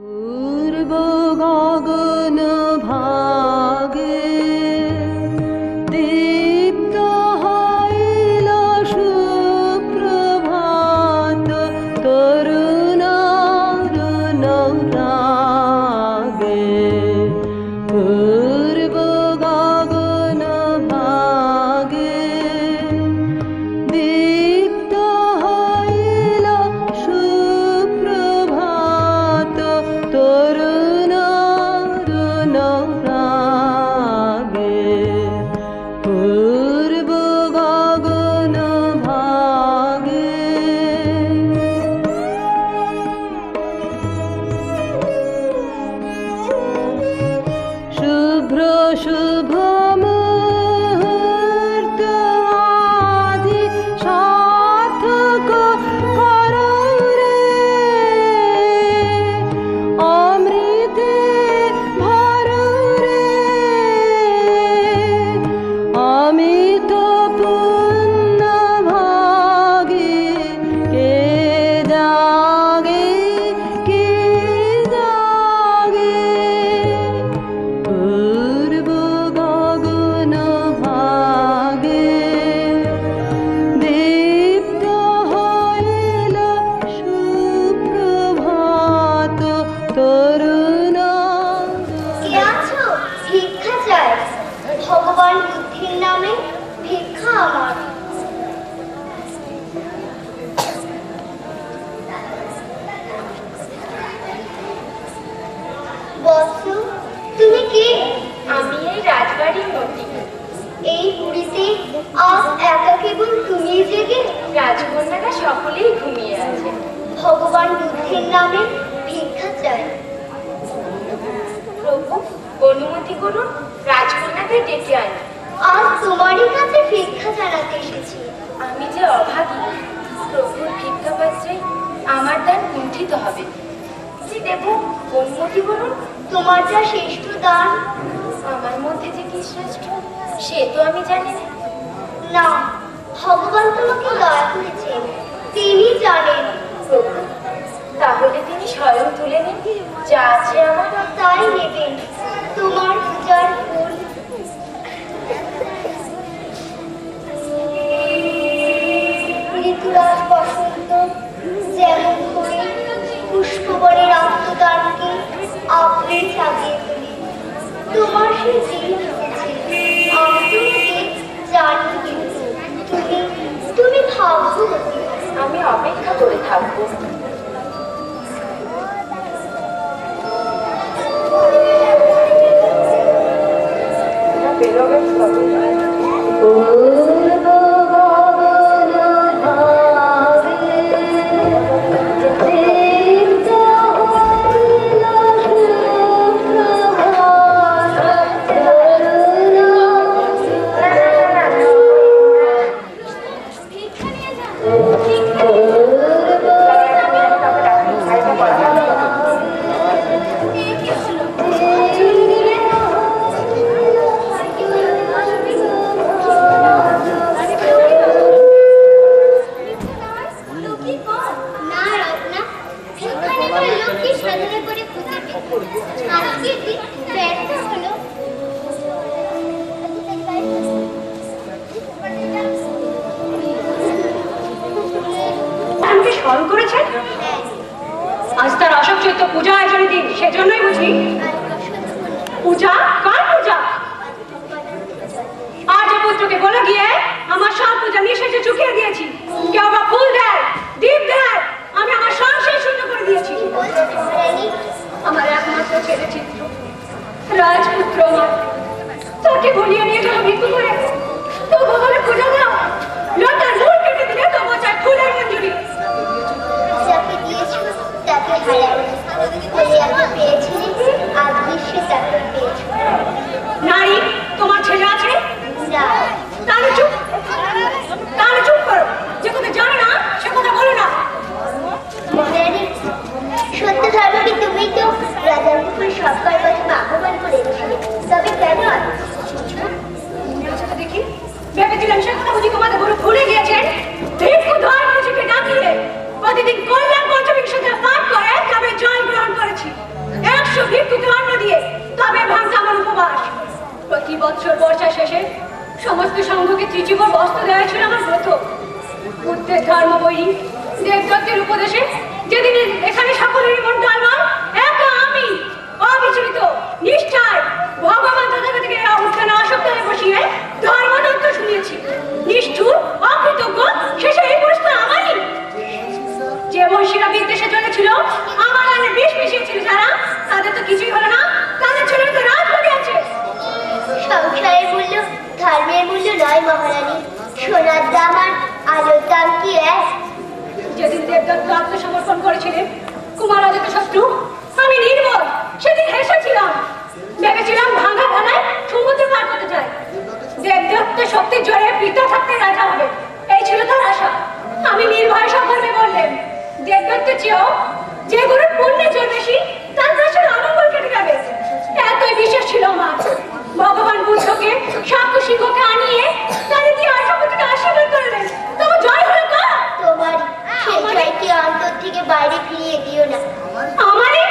পূর্ব গগন ভাগে দীপ্ত হইল সুপ্রভাত তরুণ রাগে। পূর্ব গগন ভাগে দীপ্ত হইল সুপ্রভাত তরুণ রাগে। পূর্ব গগন ভাগে শুভ্র শুভ মুহূর্ত আজি সার্থক করো রে। অমৃতে ভরো রে অমিত পুণ্য ভাগে। কে জাগে কে জাগে পূর্ব গগন ভাগে দীপ্ত হইল সুপ্রভাত তরুণ। কে আছো? ভিক্ষা চাই। ভগবান বুদ্ধির নামে ভিক্ষা আমার। বৎস, তুমি কে? আমি এই রাজবাড়ির মন্ত্রী। এই পুরীতে আজ একা কেবল তুমি জেগে? রাজকন্যারা সকলেই ঘুমিয়ে আছে। ভগবান বুদ্ধির নামে ভিক্ষা চাই। প্রভু, অনুমতি করুন, রাজকন্যাদের ডেকে আনি। আজ তোমারই কাছে ভিক্ষা জানাতে এসেছি। আমি যে অভাগী, প্রভুর ভিক্ষা পাত্রে আমার দান কুণ্ঠিত হবে। কি দেব, অনুমতি করুন। তোমার যা শ্রেষ্ঠ দান। আমার মধ্যে যে কি শ্রেষ্ঠ সে তো আমি জানি না। না, ভগবান তোমাকে দয়া করেছেন, তিনি জানেন। প্রভু, তাহলে তিনি স্বয়ং তুলে নিন যা আছে আমার। তাই নেবেন তোমার পূজার ফুল। ঋতুরাজ বসন্ত যেমন করে পুষ্পবনের আত্মদানকে আপনি জাগিয়ে তোলে, তোমার সে দিন এসেছে। আমি তোমাকে জানি, কিন্তু তুমি ভাগ্যবতী। আমি অপেক্ষা করে থাকবো। পূর্ব গগন ভাগে দীপ্ত হইল সুপ্রভাত তরুণ। ভিক্ষা নিয়ে যান। না রত্না, ভিক্ষা নেবার লোককে সাধনা করে খুঁজবে। আজকের দিন ব্যর্থ হলো। আমাকে স্মরণ করেছেন? আজ তার অশোক চৈত্র পূজা আয়োজনের দিন, সেজন্যই বুঝি। পূজা? কার পূজা? আর্যপুত্রকে বলে গিয়ে আমার সব পূজা নিঃশেষে চুকিয়ে দিয়েছি। কেউ বা ফুল দেয়, দীপ দেয়, আমি আমার সংসার শূন্য করে দিয়েছি। আমার একমাত্র ছেলে চিত্র, রাজপুত্র আমার, তাকে বলিয়ে নিয়ে গেল ভিক্ষু করে। তবু বলে পূজা দাও, লতার মূল কেটে দিলে তবু চাই ফুলের মঞ্জুরি। যাকে দিয়েছ তাকে হারাও। বলে আগে পেয়েছিলে, আজ বিশ্বে তাকে পেয়েছ। নারী, তোমার ছেলে আছে? না, তাহলে চুপ, তাহলে চুপ করো। যে কথা জানে না সে কথা বলো না। মহারানী, সত্য ধর্মকে তুমি তো রাজার পুকুরে সবকর কথা আহ্বান করে এনেছিলে, তবে কেন আজ? দেখি, ভেবেছিলাম সে কথা বুঝি তোমাদের ভুলে গিয়েছেন। ভিক্ষু ধর্ম ডাকিয়ে প্রতিদিন কল্যাণ পঞ্চমীর সাথে পাঠ করে তবে জল শেষে সমস্ত সংঘকে ত্রিচিবর বস্ত্র দেওয়া ছিল আমার ব্রত। বুদ্ধের ধর্ম বই দেবদত্তের উপদেশে যেদিন এখানে সকলেরই মন টালমাল, একা আমি অবিচলিত নিষ্ঠায় ভগবান তথাগতকে উত্থানে আসক্ত হয়ে বসিয়ে ধর্মতত্ত্ব শুনিয়েছি। নিষ্ঠুর অকৃতজ্ঞ শেষে এই পুরস্কার আমারই। যে মহিষীরা বিদ্বেষে চলেছিল, আমার আনে বিষ মিশিয়েছিল যারা, তাদের তো কিছুই হলো না, তাদের ছেলে তো রাজপথে আছে। সংসারের মূল্য ধর্মের মূল্য নয় মহারানী, সোনার দাম আর আলোর দাম কি এক? যেদিন দেবদত্ত আত্মসমর্পণ করেছিলেন কুমার অজাত শত্রু, আমি নির্মল সেদিন হেসেছিলাম। ভেবেছিলাম ভাঙা ভাঙায় সমুদ্র পার করতে চাই। দেবদত্ত শক্তির জোরে পিতা থাকতে রাজা হবে, এই ছিল তার আশা। আমি নির্ভয় সকর্মে বললেন, দেবদত্তের চেয়েও যে গুরুর পুণ্যে জোর বেশি, তার দেশের অমঙ্গল কেটে যাবে। এতই বিশ্বাস ছিল আমার। ভগবান বুদ্ধকে শাক্য সিংহকে আনিয়ে তাদের দিয়ে আশাপতিকে আশীর্বাদ করলেন। তবু জয় হলো কার? তোমার সেই জয়কে অন্তর থেকে বাইরে ফিরিয়ে দিও না। আমারই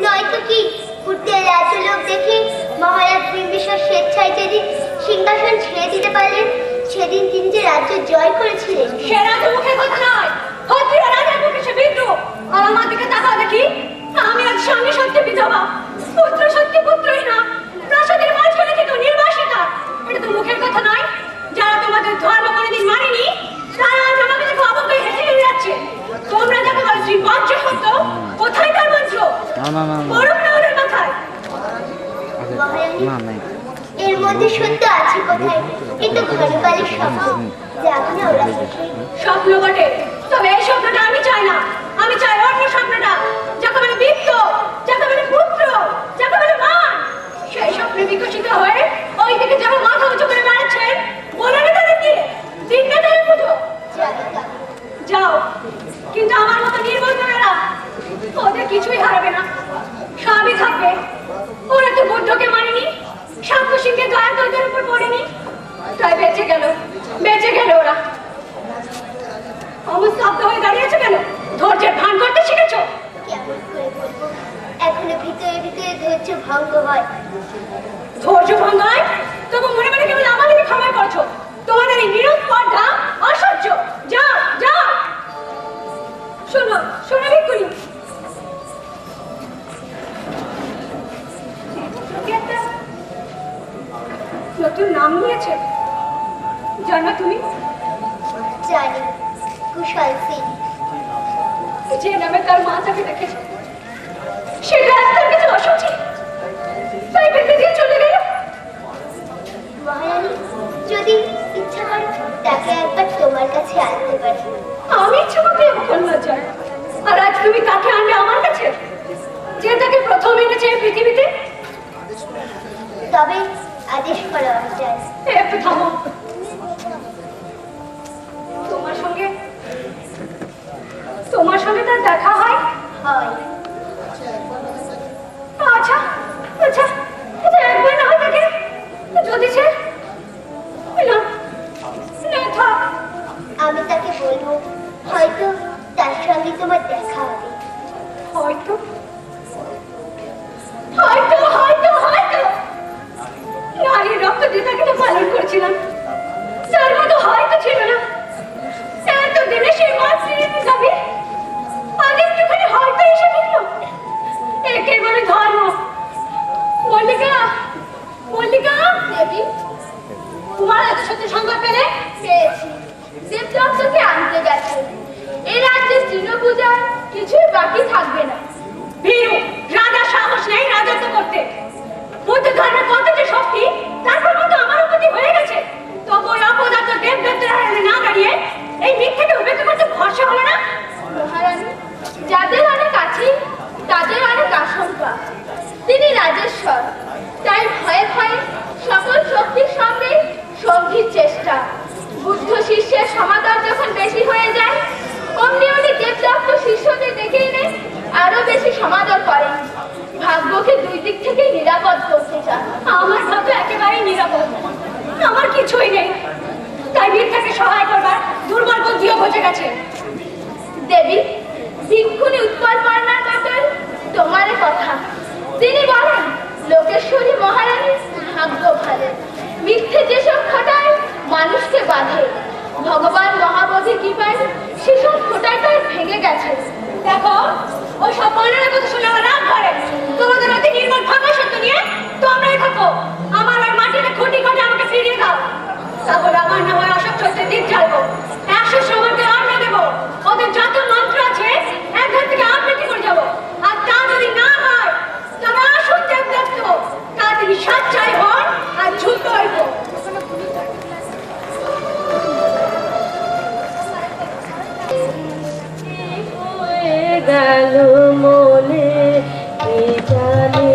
নয়তো কি পুত্রের রাজ্য লোক দেখে মহারাজ বিম্বিসার স্বেচ্ছায় যেদিন সিংহাসন ছেড়ে দিতে পারলেন, সেদিন তিনি যে রাজ্য জয় করেছিলেন। সে রাজা মুখের কথা নয়, ক্ষত্রিয় রাজার মুখে সে বিদ্রোহ। আর আমার দিকে তাকাও দেখি, আমি আজ স্বামী সত্যি বিধবা, পুত্র সত্যি পুত্রই না, প্রাসাদের মাঝখানে থেকে নির্বাসিতা। এটা তো মুখের কথা নয়। যারা তোমাদের ধর্ম কোনোদিন মানেনি, তারা আজ আমাকে দেখে অবজ্ঞায় হেসে হেসে যাচ্ছে। তোমরা যাকে বলো শ্রী বাহ্য সত্য, কোথায় তার মন্ত্র? পড়ুক না ওদের মাথায়। মহারানী, এর মধ্যে সত্য আছে কোথায়? কিন্তু ঘনকালের স্বপ্ন, যাক না ওরা দেখে। স্বপ্ন বটে, তবে এই স্বপ্নটা আমি চাই না। আমি চাই অন্য স্বপ্নটা, যাকে বলে বৃত্ত, যাকে বলে পুত্র, যাকে বলে মান। সেই স্বপ্নে বিকশিত হয়ে ওই দিকে যারা মাথা উঁচু করে বেড়াচ্ছেন, বলে না তাদেরকে দিন না তাদের পুজো। যাও, কিন্তু আমার মতো নির্বল মেয়েরা, ওদের কিছুই হারাবে না, সবই থাকবে। ওরা তো বুদ্ধকে মানেনি, শাক্য সিংহের দয়া তো ওদের উপর পড়েনি, তাই বেঁচে গেল, বেঁচে গেল ওরা। অমন স্তব্ধ হয়ে দাঁড়িয়েছে কেন? ধৈর্যের ভান করতে শিখেছো? কেমন করে বলবো, এখনো ভিতরে ভিতরে ধৈর্য ভঙ্গ হয়। ধৈর্য ভঙ্গ হয়? তবু মনে মনে কেবল আমাদেরকে ক্ষমা করছো। তোমাদের এই বিরোধ স্পর্ধা অসহ্য। যাও যাও। শোনো শোনো ভিক্ষুনি, নতুন নাম নিয়েছে, জানো তুমি? জানি, কুশল সিং। যে নামে তার মা তাকে দেখেছে, সেটা আজ তার কাছে অসুচি, তাই বেঁধে দিয়ে চলে গেল। মহারানী, যদি ইচ্ছা করে তাকে একবার তোমার কাছে আনতে পারি। আমি ইচ্ছা করতে এখন না যাই, আর আজ তুমি তাকে আনবে আমার কাছে, যে তাকে প্রথম এনেছে এই পৃথিবীতে। তবে আদেশ করা যায়। একটু থামো। তোমার সঙ্গে তার দেখা হয়? হয়। আচ্ছা আচ্ছা আচ্ছা, একবার না হয় তাকে যদি সে না না থাক, আমি তাকে বলবো, হয়তো তার সঙ্গে তোমার দেখা হবে। হয়তো হয়তো হয়তো হয়তো নারীর রক্ত দিয়ে তাকে তো পালন করছিলাম, তার মতো হয়তো ছিল না। এতদিনে সেই মাতৃরীতি যাবে, আজ একটুখানি হয়তো এসে ফিরল। একেবারে ধর্ম। মল্লিকা মল্লিকা দেবী, তোমার এত সত্যি সংবাদ পেলে? পেয়েছি, দেবদত্তকে আনতে গেছে। এই রাজ্যের তৃণপূজা কিছুই বাকি থাকবে না। ভীরু রাজা সাহস নেই রাজত্ব করতে। বুদ্ধ ধর্মের কত যে শক্তি, তারপর মতো আমার উপতি হয়ে গেছে। তবু ওই অপদার্থ দেবদত্তের আড়ালে না দাঁড়িয়ে এই মিথ্যাকে উপেক্ষা করতে ভরসা হলো না। মহারানী, যাদের অনেক আছে তাদের অনেক আশঙ্কা। তিনি রাজেশ্বর, তাই ভয়ে ভয়ে সকল শক্তির সঙ্গে সঙ্গীর চেষ্টা। বুদ্ধ শিষ্যের সমাদর যখন বেশি হয়ে যায়, অমনি উনি দেবদত্ত শিষ্যদের ডেকে এনে আরো বেশি সমাদর করেন। ভাগ্যকে দুই দিক থেকে নিরাপদ করতে চান। আমার ভাগ্য একেবারেই নিরাপদ, আমার কিছুই নেই, তাই মিথ্যাকে সহায় করবার দুর্বল বুদ্ধিও ঘটে গেছে। দেবী, ভিক্ষুনি উৎপল পর্ণার বদল তোমার কথা। তিনি বলেন লোকেশ্বরী মহারানী ভাগ্য ভালো, মিথ্যে মানুষকে বাঁধে। ভগবান মহাবোধি কৃপায় সেসব খোঁটায় তার ভেঙে গেছে। দেখো ওই সব বর্ণনার কথা শুনে আমার রাগ করে। তোমাদের অতি নির্মল ভাঙা সত্য নিয়ে তোমরাই থাকো। আমার ওই মাটিতে খুঁটি করে আমাকে ফিরিয়ে দাও, তাহলে আমার না হয় অশোক চৈত্রের দ্বীপ জ্বালবো, 100 শ্রমণকে অন্ন দেবো, ওদের যত মন্ত্র আছে একজন থেকে আবৃত্তি করে যাবো। আর তা যদি না হয় তবে আসুন দেবদত্ত, তাড়াতাড়ি সাচ্চাই হন আর ঝুঁক হইব। গেল মনে কি জানে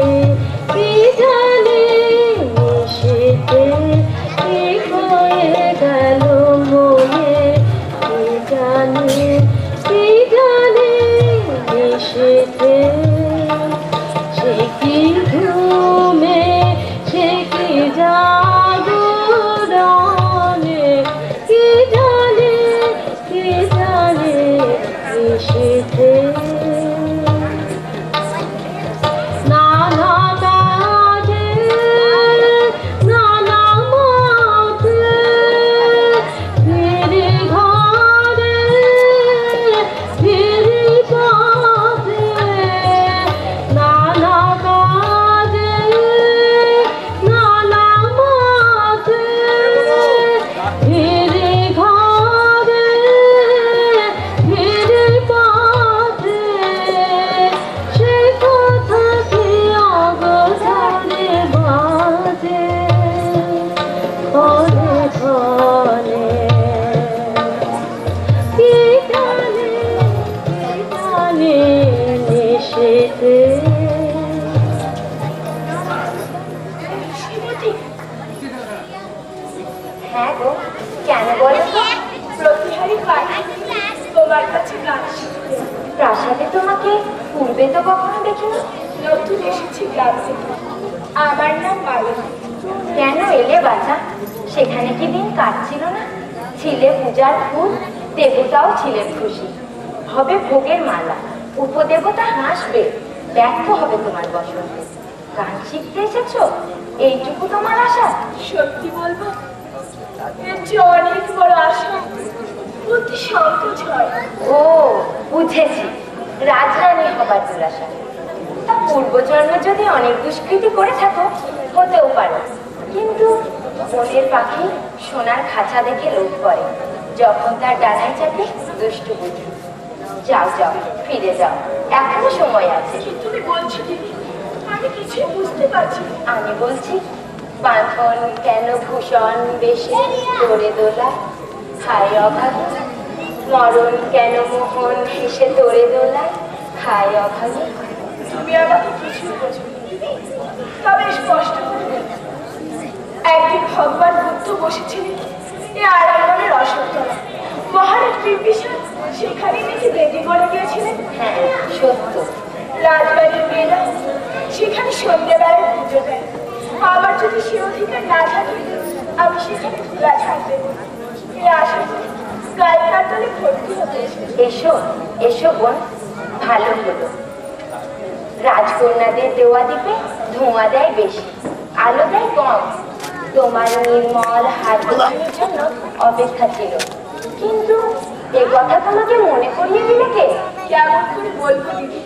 মিশিতে, কি হয়ে গেল মনে কি জানে মিশিতে। সে কি ঘুমে সে কি জাগরণে, কি জানে মিশিতে। নানা কাজে নানা মতে ফিরে ঘরে ফিরে পথে, নানা কাজে নানা মতে ফিরে ঘরে ফিরে পথে। সে কথা কি অগোচরে বাজে ক্ষণে ক্ষণে, কি জানে নিশিতে। হ্যাঁ গো, কেন বলো তো? প্রতিহারী পাখি তোমার কাছে গান শিখতে। প্রাসাদে তোমাকে পূর্বে তো কখনো দেখিনি। নতুন এসেছি গ্রাম থেকে। আমার নাম মালতী। কেন এলে বাছা? সেখানে কি দিন কাটছিল না? ছিলে পূজার ফুল, দেবতাও ছিলেন খুশি। হবে ভোগের মালা, উপদেবতা হাসবে, ব্যর্থ হবে তোমার বসন্তে। গান শিখতে এসেছো, এইটুকু তোমার আশা? সত্যি বলবো, এর চেয়ে অনেক বড় আশা অতি সংকোচ হয়। ও বুঝেছি, রাজরানী হবার দুরাশা। তা পূর্বজন্ম যদি অনেক দুষ্কৃতি করে থাকো হতেও পারো, কিন্তু বনের পাখি সোনার খাঁচা দেখে লোভ করে, যখন তার ডানায় চাপে দুষ্টু বুঝু। যাও যাও, ফিরে যাও, এখনো সময় আছে। তুমি বলছো দিদি, আমি কিছুই বুঝতে পারছি। আমি বলছি, বাঁধন কেন ভূষণ বেশে তোরে দোলা, হায় অভাগী। মরণ কেন মোহন হেসে তোরে দোলা, হায় অভাগী। তুমি আমাকে কিছু বোঝো, তবে স্পষ্ট করে বলো। একদিন ভগবান বুদ্ধ বসেছিলেন এই আরামবনের অশোকতলা। মহারাজ বিম্বিসার সেখানে নাকি বেদি করে গিয়েছিলেন। হ্যাঁ সত্য। রাজবাড়ির মেয়েরা সেখানে সন্ধ্যেবেলায় পুজো দেয়। আমার যদি সে অধিকার না থাকে, আমি সেখানে ধুলা ছাড় দেবো। এই আশা গায়িকার দলে ভর্তি হতে। এসো এসো বোন, ভালো হলো। রাজকন্যাদের দেওয়া দ্বীপে ধোঁয়া দেয় বেশি, আলো দেয় কম। তোমার নির্মল হাত দুটোর জন্য অপেক্ষা ছিল, কিন্তু এ কথা তোমাকে মনে করিয়ে দিলে কে? কেমন করে বলবো দিদি,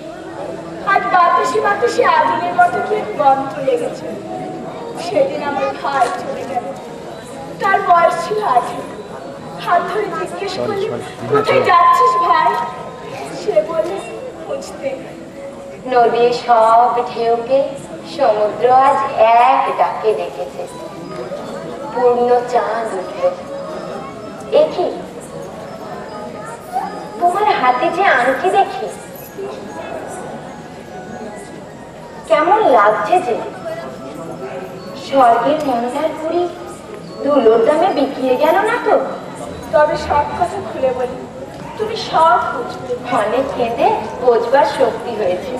আজ বাতাসে বাতাসে আগুনের মতো কি গন্ধ লেগেছে। সেদিন আমার ভাই চলে গেল, তার বয়স ছিল 18। হাত ধরে জিজ্ঞেস করলে কোথায় যাচ্ছিস ভাই? সে বলে খুঁজতে। নদীর সব ঢেউকে সমুদ্র আজ এক ডাকে ডেকেছে। পূর্ণ চাঁদ উঠল। এ কি, তোমার হাতে যে আংটি দেখি, কেমন লাগছে যে। স্বর্গের মন্দার পুরী ধুলোর দামে বিকিয়ে গেল না তো? তবে সব কথা খুলে বলি, তুমি সব বুঝবে। অনেক কেঁদে বোঝবার শক্তি হয়েছে।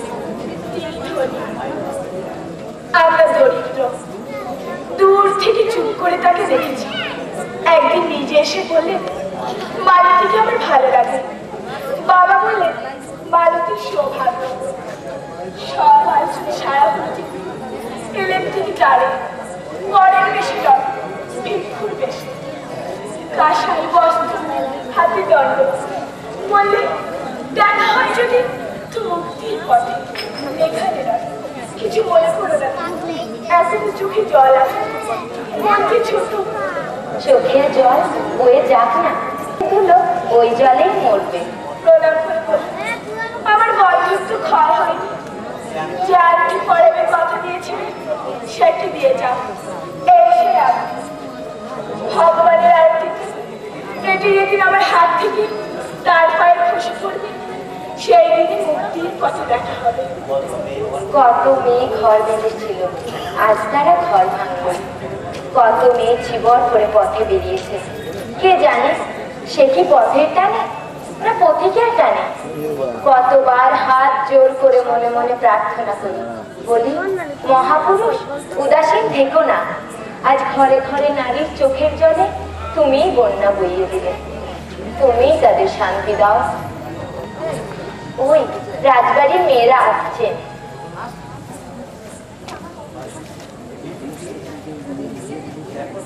আমরা দরিদ্র, দূর থেকে চুপ করে তাকে দেখেছি। একদিন নিজে এসে বললেন, মালতীকে আমার ভালো লাগে। বাবা বললেন, মালতীর সৌভাগ্য। সব আলোচনা সারা হচ্ছে এলেন তিনি দাঁড়ে, পরের বেশি নয়, ভিক্ষুর বেশি। কাঁসাই বস্ত্র, হাতে দণ্ড, বললে দেখা হয় যদি তো মুক্তির পথে এখানে নয়। কিছু মনে করো না, এখন চোখে জল আসে, মনকে ছোট। চোখের জল বয়ে যাক না, ধুলো ওই জলেই মরবে। প্রণাম করে বলল, আমার গল্প তো ক্ষয় হয়নি। যে আরেকটি পরবের কথা দিয়েছিল সেটি দিয়ে যাও। এই সে আপনি ভগবানের আরেকটি, এটি যেদিন আমার হাত থেকে তার পায়ে খসে পড়বে, সেই দিনে মুক্তির পথে দেখা হবে। কত মেয়ে ঘর বেঁধেছিল, আজ তারা ঘর ভাঙল। কত মেয়ে জীবন করে পথে বেরিয়েছে, কে জানে সে কি পথের টানে না পথিকের টানে। কতবার হাত জোর করে মনে মনে প্রার্থনা করি, বলি মহাপুরুষ উদাসীন থেকো না। আজ ঘরে ঘরে নারীর চোখের জলে তুমিই বন্যা বইয়ে দিলে, তুমিই তাদের শান্তি দাও। ওই রাজবাড়ির মেয়েরা আসছেন।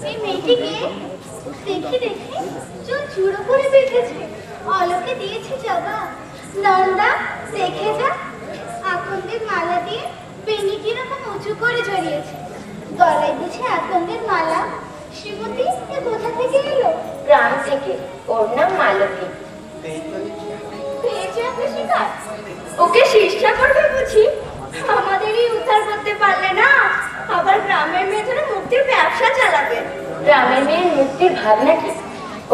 এই মেয়েটিকে দেখি দেখি চোখ চুড়ো করে বেঁধেছে, অলোকে দিয়েছে জবা। নন্দা দেখে যা, আকন্দের মালা দিয়ে বেনি কিরকম উঁচু করে জড়িয়েছে, গলায় দিচ্ছে আকন্দের মালা। শ্রীমতী এ কোথা থেকে এলো? গ্রাম থেকে, ওর নাম মালতী। পেয়েছে একটা শিকার, ওকে শিক্ষা করবে বুঝি? আমাদেরই উদ্ধার করতে পারলে না, আবার গ্রামের মেয়েদের মুক্তির ব্যবসা চালাবে। গ্রামের মেয়ের মুক্তির ভাবনা কি?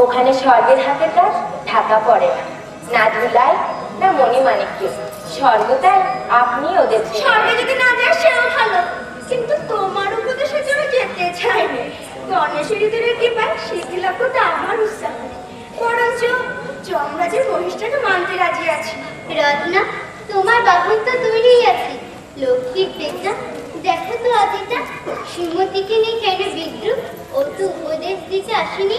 ওখানে স্বর্গের হাতে কাজ ঢাকা পড়ে না, না ধুলায় না মণিমাণিক্য। স্বর্গ তাই আপনি ওদের স্বর্গে যদি না যায় সেও ভালো, কিন্তু তোমার উপদেশের জন্য যেতে চাইনি। গণেশের ইঁদুরের কৃপায় সিদ্ধি লাভ করতে আমার উৎসাহ নেই, বরঞ্চ যমরাজের মহিষটাকে মানতে রাজি আছি। রত্না তোমার বাহন তো তৈরিই আছে, লক্ষ্মীর পেটা দেখো তো আজিটা। শ্রীমতীকে নিয়ে কেন বিদ্রুপ? ও তো উপদেশ দিতে আসেনি,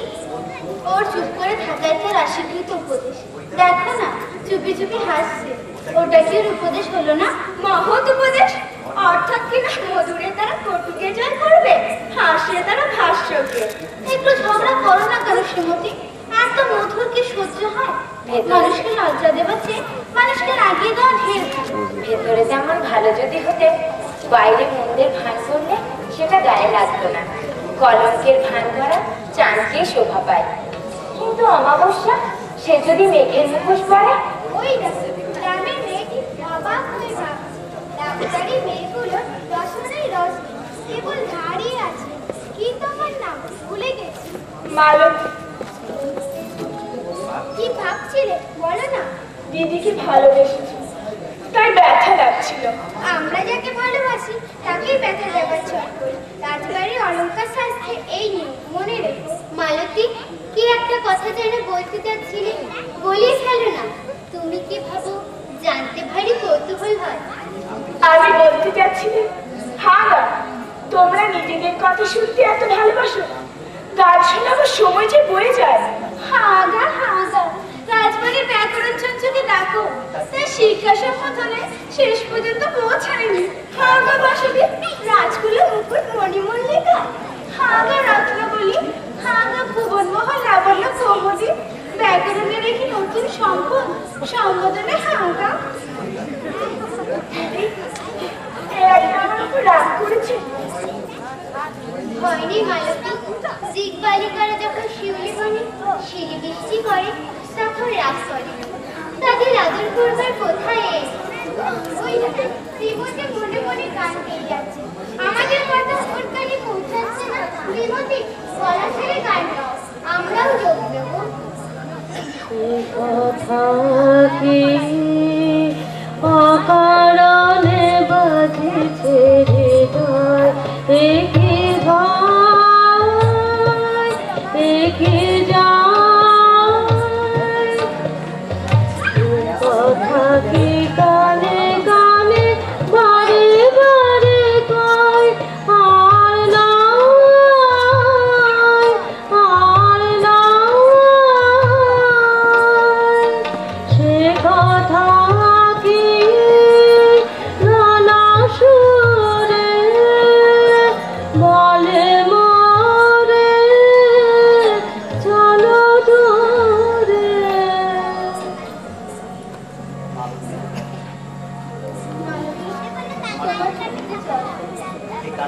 ওর চুপ করে থাকায় তার আশীকৃত উপদেশ। দেখো না চুপি চুপি হাসছে, ওটা কি ওর উপদেশ হলো না? মহৎ উপদেশ, অর্থাৎ কিনা মধুরে তারা কটুকে জয় করবে, হাসে তারা ভাষ্যকে। একটু ঝগড়া করো না কেন শ্রীমতী? এত মধুর কি সহ্য হয়? মানুষকে লজ্জা দেওয়ার চেয়ে মানুষকে রাগিয়ে দেওয়া ঢের ভালো। ভেতরে তেমন ভালো যদি হতে, বাইরে মন্দের ভান করলে সেটা গায়ে লাগতো না। কলঙ্কের ভান করা চাঁদকে শোভা পায়, কিন্তু অমাবস্যা সে যদি মেঘের মুখোশ পরে। ওই দেখো গ্রামের মেয়েটি অবাক হয়ে ভাবছে, ডাক্তারি মেয়েগুলো রসনাই রস কেবল দাঁড়িয়ে আছে। কি তোমার নাম? ভুলে গেছি। মালতী। কি ভাবছিলে বলো না? দিদিকে ভালোবেসেছি, তাই ব্যথা লাগছিল। আমরা যাকে ভালোবাসি তাকেই ব্যথা দেবার ছট করি। রাজবাড়ির অলঙ্কার শাস্ত্রে এই নিয়ম, মনে রেখো। মালতী কি একটা কথা যেন বলতে চাচ্ছিলে, বলিয়ে ফেলো না। তুমি কি ভাবো জানতে ভারী কৌতূহল হয়। আমি বলতে চাচ্ছিলাম, হ্যাঁ গা, তোমরা নিজেদের কথা শুনতে এত ভালোবাসো, গান শোনাবার সময় যে বয়ে যায়। হাগা হাগা রাজবাড়ির ব্যাকরণ চঞ্চকে ডাকো, তার শিক্ষা সম্বোধনে শেষ পর্যন্ত পৌঁছায়নি। হাগা বাসবি রাজকুলে মুকুট মণিমল্লিকা, হাগা রত্নবলি, হাগা ভুবনমোহন লাবণ্য কৌমুদী, ব্যাকরণে রেখে নতুন সম্পদ সম্বোধনে হাগা। আমার উপর রাগ করেছে। হয়নি মালতী, দিক বালিকারা যখন শিউলি বনে শিলি বৃষ্টি করে তখন রাগ করে। তাদের আদর করবার কোথায়? ওই শ্রীমতী মনে মনে গান গেয়ে যাচ্ছে, আমাদের কথা ওর কানে পৌঁছাচ্ছে না। শ্রীমতী গলা ছেড়ে গান গাও, আমরাও যোগ দেবো। কথা কি অকারণে বাজেছে হৃদয়, একই ভয় একই যায়। কথা কি কানে কানে বারে বারে কয়, আর নয় আর নয়। সে কথা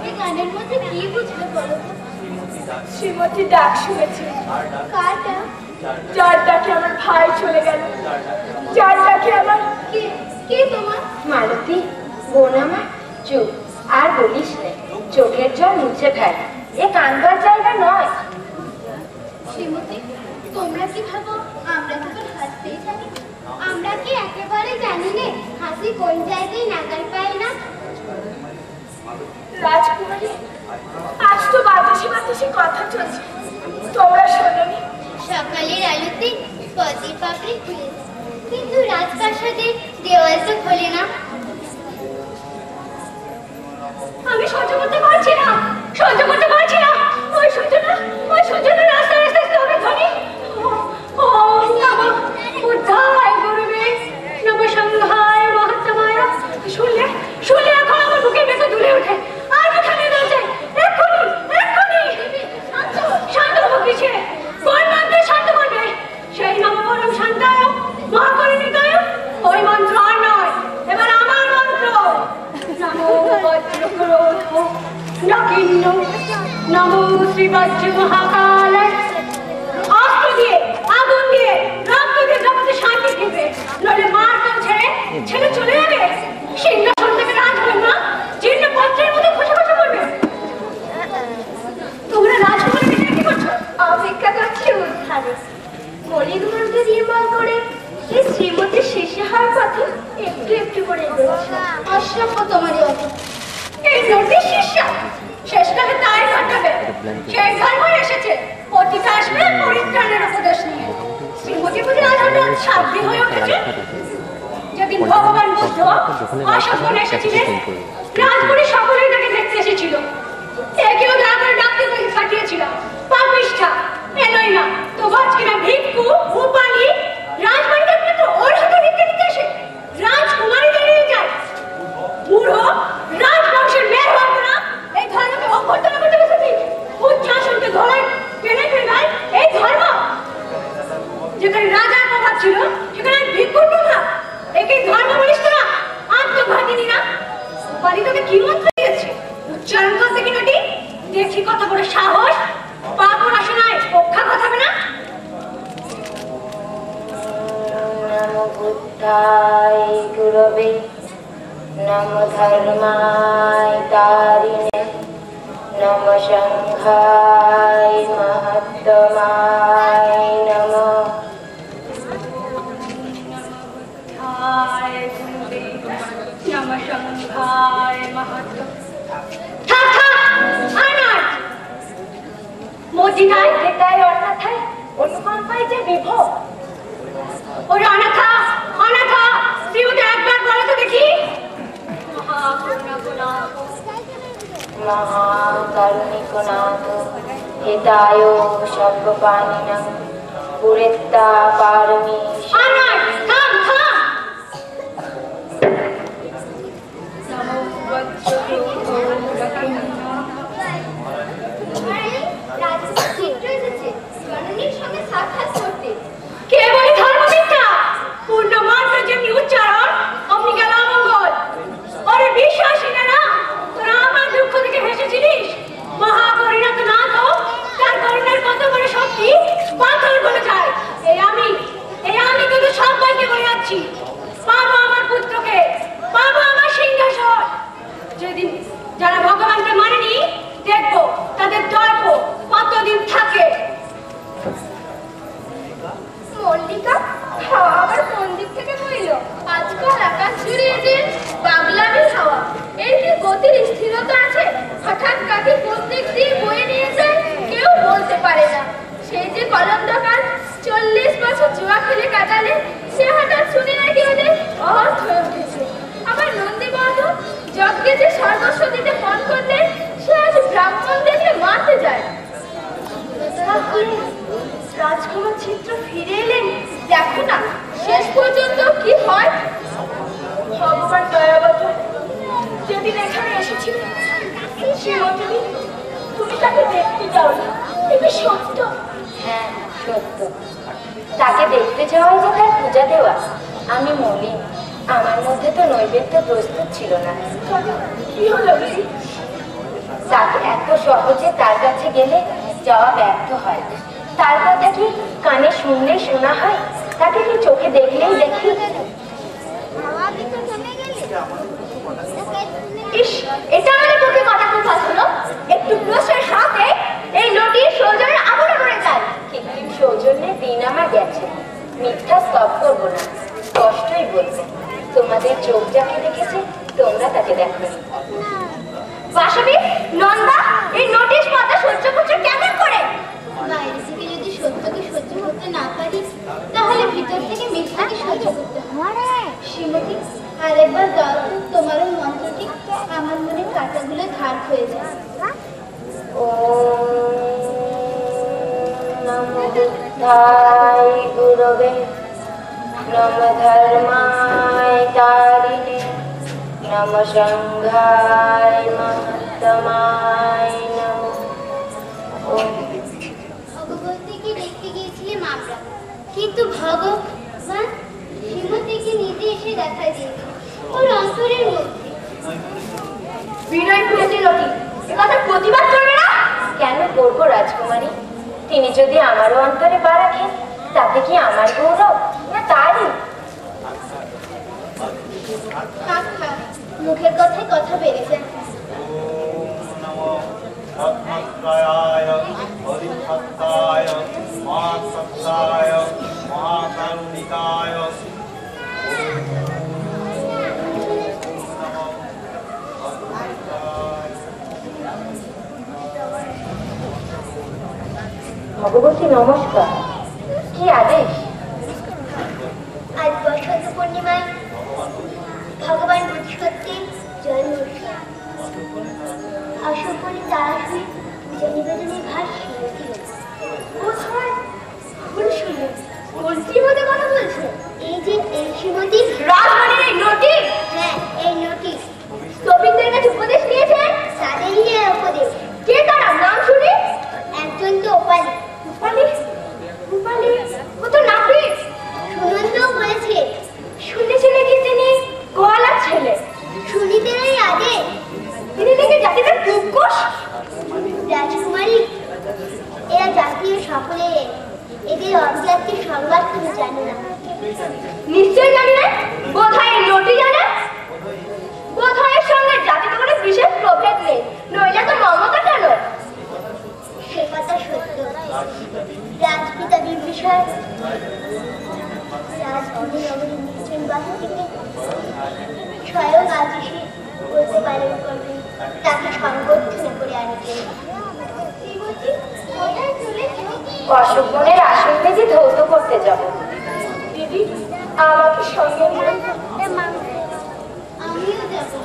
এই গানের মধ্যে কি বুঝবে বলো তো? শ্রীমতী ডাক শুনেছি। কার ডাক? যার ডাকে আমার ভাই চলে গেল, যার ডাকে আমার কে কে তোমার? মালতী, বোন আমার, চুপ আর বলিস নে, চোখের জল মুছে ফেল, এ কানবার জায়গা নয়। শ্রীমতী, তোমরা কি ভাবো আমরা তো তোর হাসতেই থাকি? আমরা কি একেবারে জানি নে হাসি কোন জায়গায় নাগাল পায় না? রাজকুমারী, আজ তো বাতাসে বাতাসে কথা চলছে, তোমরা শোনোনি? সকালের আলোতে পদে পাপড়ি খুলে, কিন্তু রাজপ্রাসাদের দেওয়াল তো খোলে না। আমি সহ্য করতে পারছি না, সহ্য করতে পারছি না। ওই সূচনা রাস্তা রাস্তায় শ্লোকের ধ্বনি। ও নম বুদ্ধায় গুরুবে, নম সংঘায় মহাত্মায়। শুনলে এখন আমার বুকের ভেতর দুলে ওঠে, আর কোথায় রয়েছে? এক্ষুনি শান্ত হবো কিসে? কোন মন্ত্রে শান্ত করবে? সেই নম পরম শান্তায় মহাপরিণীতায়। ওই মন্ত্র আর নয়, এবার আমার মন্ত্র। নমো বজ্রক্রোধ নকিন্ন, নমো শ্রীবজ্র মহাকালায়। অস্ত্র দিয়ে, আগুন দিয়ে, রক্ত দিয়ে জগতে শান্তি ফিরবে, নইলে মার কান ছেড়ে চলে যাবে। সিংহাসন থেকে রাজ হবে না, জীর্ণ পত্রের মতো খসে খসে পড়বে। তোমরা রাজকুমারী কি করছো? অপেক্ষা করছি উদ্ধারে। মলিন মন্ত্র নির্মল করে এই শ্রীমতীর শিষ্য হওয়ার পথে একটু একটু করে এগোচ্ছে। অসভ্য তোমারই অত। এই নোটিশ শিষ্যা শেষকালে তাই ঘটাবে। সেই ধর্মই এসেছে, পতিতা আসবে পরিত্রাণের উপদেশ নিয়ে। শ্রীমতী বুঝি আজ হঠাৎ সাধ্বী হয়ে উঠেছে। যেদিন ভগবান বুদ্ধ অশোভন এসেছিলেন, রাজপুরী সকলেই তাকে দেখতে এসেছিল। একেও দয়া করে ডাকতে পাঠিয়েছিল, পাপিষ্ঠা এলোই না, তবু আজ কিনা ভিক্ষু ভূপালি রাজবাড়িতে একমাত্র ওর হাতে ভিক্ষা দিতে আসে। রাজকুমারী দাঁড়িয়ে যায়, বুড়ো রাজবংশের মেয়ে হবো না, এই ধর্মকে অভ্যর্থনা করতে বসেছি। উচ্চ আসনকে ধরায় টেনে ফেলবার এই ধর্ম। যেখানে রাজার প্রভাব ছিল সেখানে ভিক্ষুর প্রভাব। একে ধর্ম বলিস তোরা? আত্মঘাতিনী না? উপাধি তোকে কি মন্ত্র দিয়েছে? উচ্চারণ করতে কি নটি? দেখি কত বড় সাহস, পাপন আসনায় পক্ষা কথাবে না। নমো বুদ্ধায় গুরবে, নমো ধর্মায় তারিণে, নমো সংঘায় মহাত্মায় নমো। মদিনায় হৃদয় অন্যথায় অনুকম্পায় যে বিভোর। ওরে অনাথা, শ্রীমতী একবার বলো তো দেখি। মহাকারুণিকনাথ হিতায় সর্বপ্রাণিনাং পুরেত্তা পারমি। চিত্র এসেছে জননীর সঙ্গে সাক্ষাৎ করতে। কে বলে ধর্মবিদ্যা? পূর্ণ মন্ত্র যেমনি উচ্চারণ অমনি গেল অমঙ্গল। ওরে বিশ্বাসীরা না, তোরা আমার দুঃখ থেকে হেসেছিলিস। মহাপরিণত নাথ, তার করুণার কত বড় শক্তি পাথর বলে যায়। এই আমি কিন্তু সবাইকে বলে যাচ্ছি, পাবো আমার পুত্রকে, পাবো আমার সিংহাসন। যেদিন যারা ভগবানকে মানেনি, দেখবো তাদের দর্প কতদিন থাকে। মল্লিকা, হাওয়া আবার কোন দিক থেকে বইল? আজকাল আকাশ জুড়ে যে পাগলামি হাওয়া, এর কি গতির স্থিরতা আছে? হঠাৎ কাটি কোন দিক দিয়ে বয়ে নিয়ে যায় কেউ বলতে পারে না। সেই যে কলন্দকার 40 বছর জুয়া খেলে কাটালে, সে হঠাৎ শুনে নাকি ওদের অহত হয়ে উঠেছে। আবার নন্দী বাহাদুর যজ্ঞে যে সর্বস্ব দিতে মন করলেন, সে আজ ব্রাহ্মণ দেখলে মারতে যায়। রাজকুমার চিত্র ফিরে এলেন, দেখো না শেষ পর্যন্ত কি হয়। ভগবান দয়াবত, যেদিন এখানে এসেছিলেন শ্রীমতী, তুমি তাকে দেখতে যাও না, এটা সত্য? হ্যাঁ সত্য, তাকে দেখতে যাওয়াই যে তার পূজা দেওয়া। আমি মলিন, আমার মধ্যে তো নৈবেদ্য প্রস্তুত ছিল না। কি হলো রে? তাকে এত সহজে তার কাছে গেলে যাওয়া ব্যর্থ হয়। তার কথা কি কানে শুনলেই শোনা হয়? তাকে কি চোখে দেখলেই দেখি? ইস, এটা আমার তোকে কথা খুব হলো। একটু প্রশ্নের সাথে এই নোটিশ সৌজন্যে আবরণ করে যায়। কৃত্রিম সৌজন্যে দিন আমার গেছে, মিথ্যা স্তব করবো না, স্পষ্টই বলবো। তোমাদের চোখ যাকে দেখেছে তোমরা তাকে দেখো। বাসবি, নন্দা, এই নোটিশ পাতা সহ্য করছো কেমন করে? বাইরে থেকে যদি সত্যকে সহ্য করতে না পারি, তাহলে ভিতর থেকে মিথ্যাকে সহ্য করতে হয়। শ্রীমতী, আরেকবার গাও তো তোমার ওই মন্ত্রটি, আমার মনে কাঁটাগুলো ধার হয়ে যায়। নমো বুদ্ধায় গুরবে নমো ধর্মায় তারিণে নমো সংঘায় মহাত্মায় নমো। ভগবতীকে দেখতে গিয়েছিলাম আমরা, কিন্তু ভগবান শ্রীমতীকে নিজে এসে দেখা দিয়েছে ওর অন্তরের মধ্যে। বিনয় খুলেছে লোটি, একথা প্রতিবাদ করবে না? কেন করবো রাজকুমারী? তিনি যদি আমারও অন্তরে পা রাখেন, তাতে কি আমার গৌরব না তারই? থাক থাক, মুখের কথায় কথা বেড়ে যায়। পদ্মত্রয়ায় হরিভক্তায় মহাসত্তায় মহাকারুণিকায় ভগবতী নমস্কার। কি আদেশ? আজ বসন্ত পূর্ণিমায় ভগবান বৃহস্পতির জন্মোৎসব। অসম্পূর্ণ তারা শুনে পূজা নিবেদনের ভার শ্রীমতী। কোথায়? ভুল শুনলে। কোন শ্রীমতীর কথা বলছো? এই যে এই শ্রীমতী। রাজবাড়ির এই নোটিশ? হ্যাঁ, এই নোটিশ। স্থবিরদের কাছে উপদেশ নিয়েছেন? তাদেরই এই উপদেশ। কে তারা? নাম শুনি। একজন তো ওপালি। রূপালী? রূপালী? ও তো নাপিত। সুনন্দও বলেছে। শুনেছি নাকি তিনি গোয়ালার ছেলে? সুনীতেরই আগে তিনি নাকি জাতিদের কুকুশ? রাজকুমারী, এরা জাতীয় সকলে, এদের অজাতীয় সংবাদ তুমি জানো না। নিশ্চয় জানি না। বোধহয় নোটি জানে। বোধহয় এর সঙ্গে জাতিতে কোনো বিশেষ প্রভেদ নেই, নইলে তো মমতা কেন? সে কথা সত্য। রাজপিতা বিম্বিসার রাজধানী নগরী নিশ্চয়বাহ থেকে স্বয়ং আজ এসে বলতে পালন করবেন, তাকে সংবর্ধনা করে আনবেন। শ্রীমতী, কোথায় চলেছ? অশোক বনের আসন বেঁধে ধৌত করতে যাব। দিদি, আমাকে সঙ্গে নিয়ে আমিও যাবো।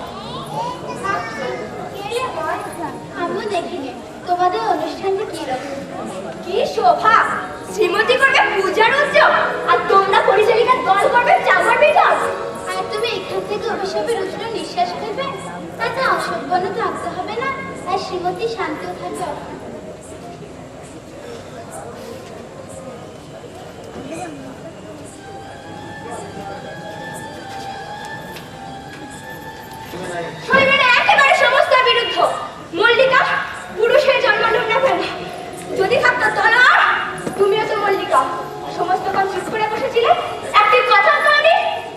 আমিও দেখিনি তোমাদের অনুষ্ঠানটা কি রকম। কি শোভা! শ্রীমতী করবে পূজার উৎসব, আর তোমরা পরিচালিকার দল করবে চামার বিতরণ। আর তুমি এখান থেকে অভিশাপের উষ্ণ নিঃশ্বাস ফেলবে, তাতে অসম্পন্ন থাকতে হবে না, আর শ্রীমতী শান্তিও থাকবে। শরীরের একেবারে সমস্ত বিরুদ্ধ। মল্লিকা পুরুষের জন্ম না কেন? যদি থাকতো তলোয়ার, তুমিও তো মল্লিকা। সমস্তক্ষণ চুপ করে বসেছিলে, একটি কথা বলনি।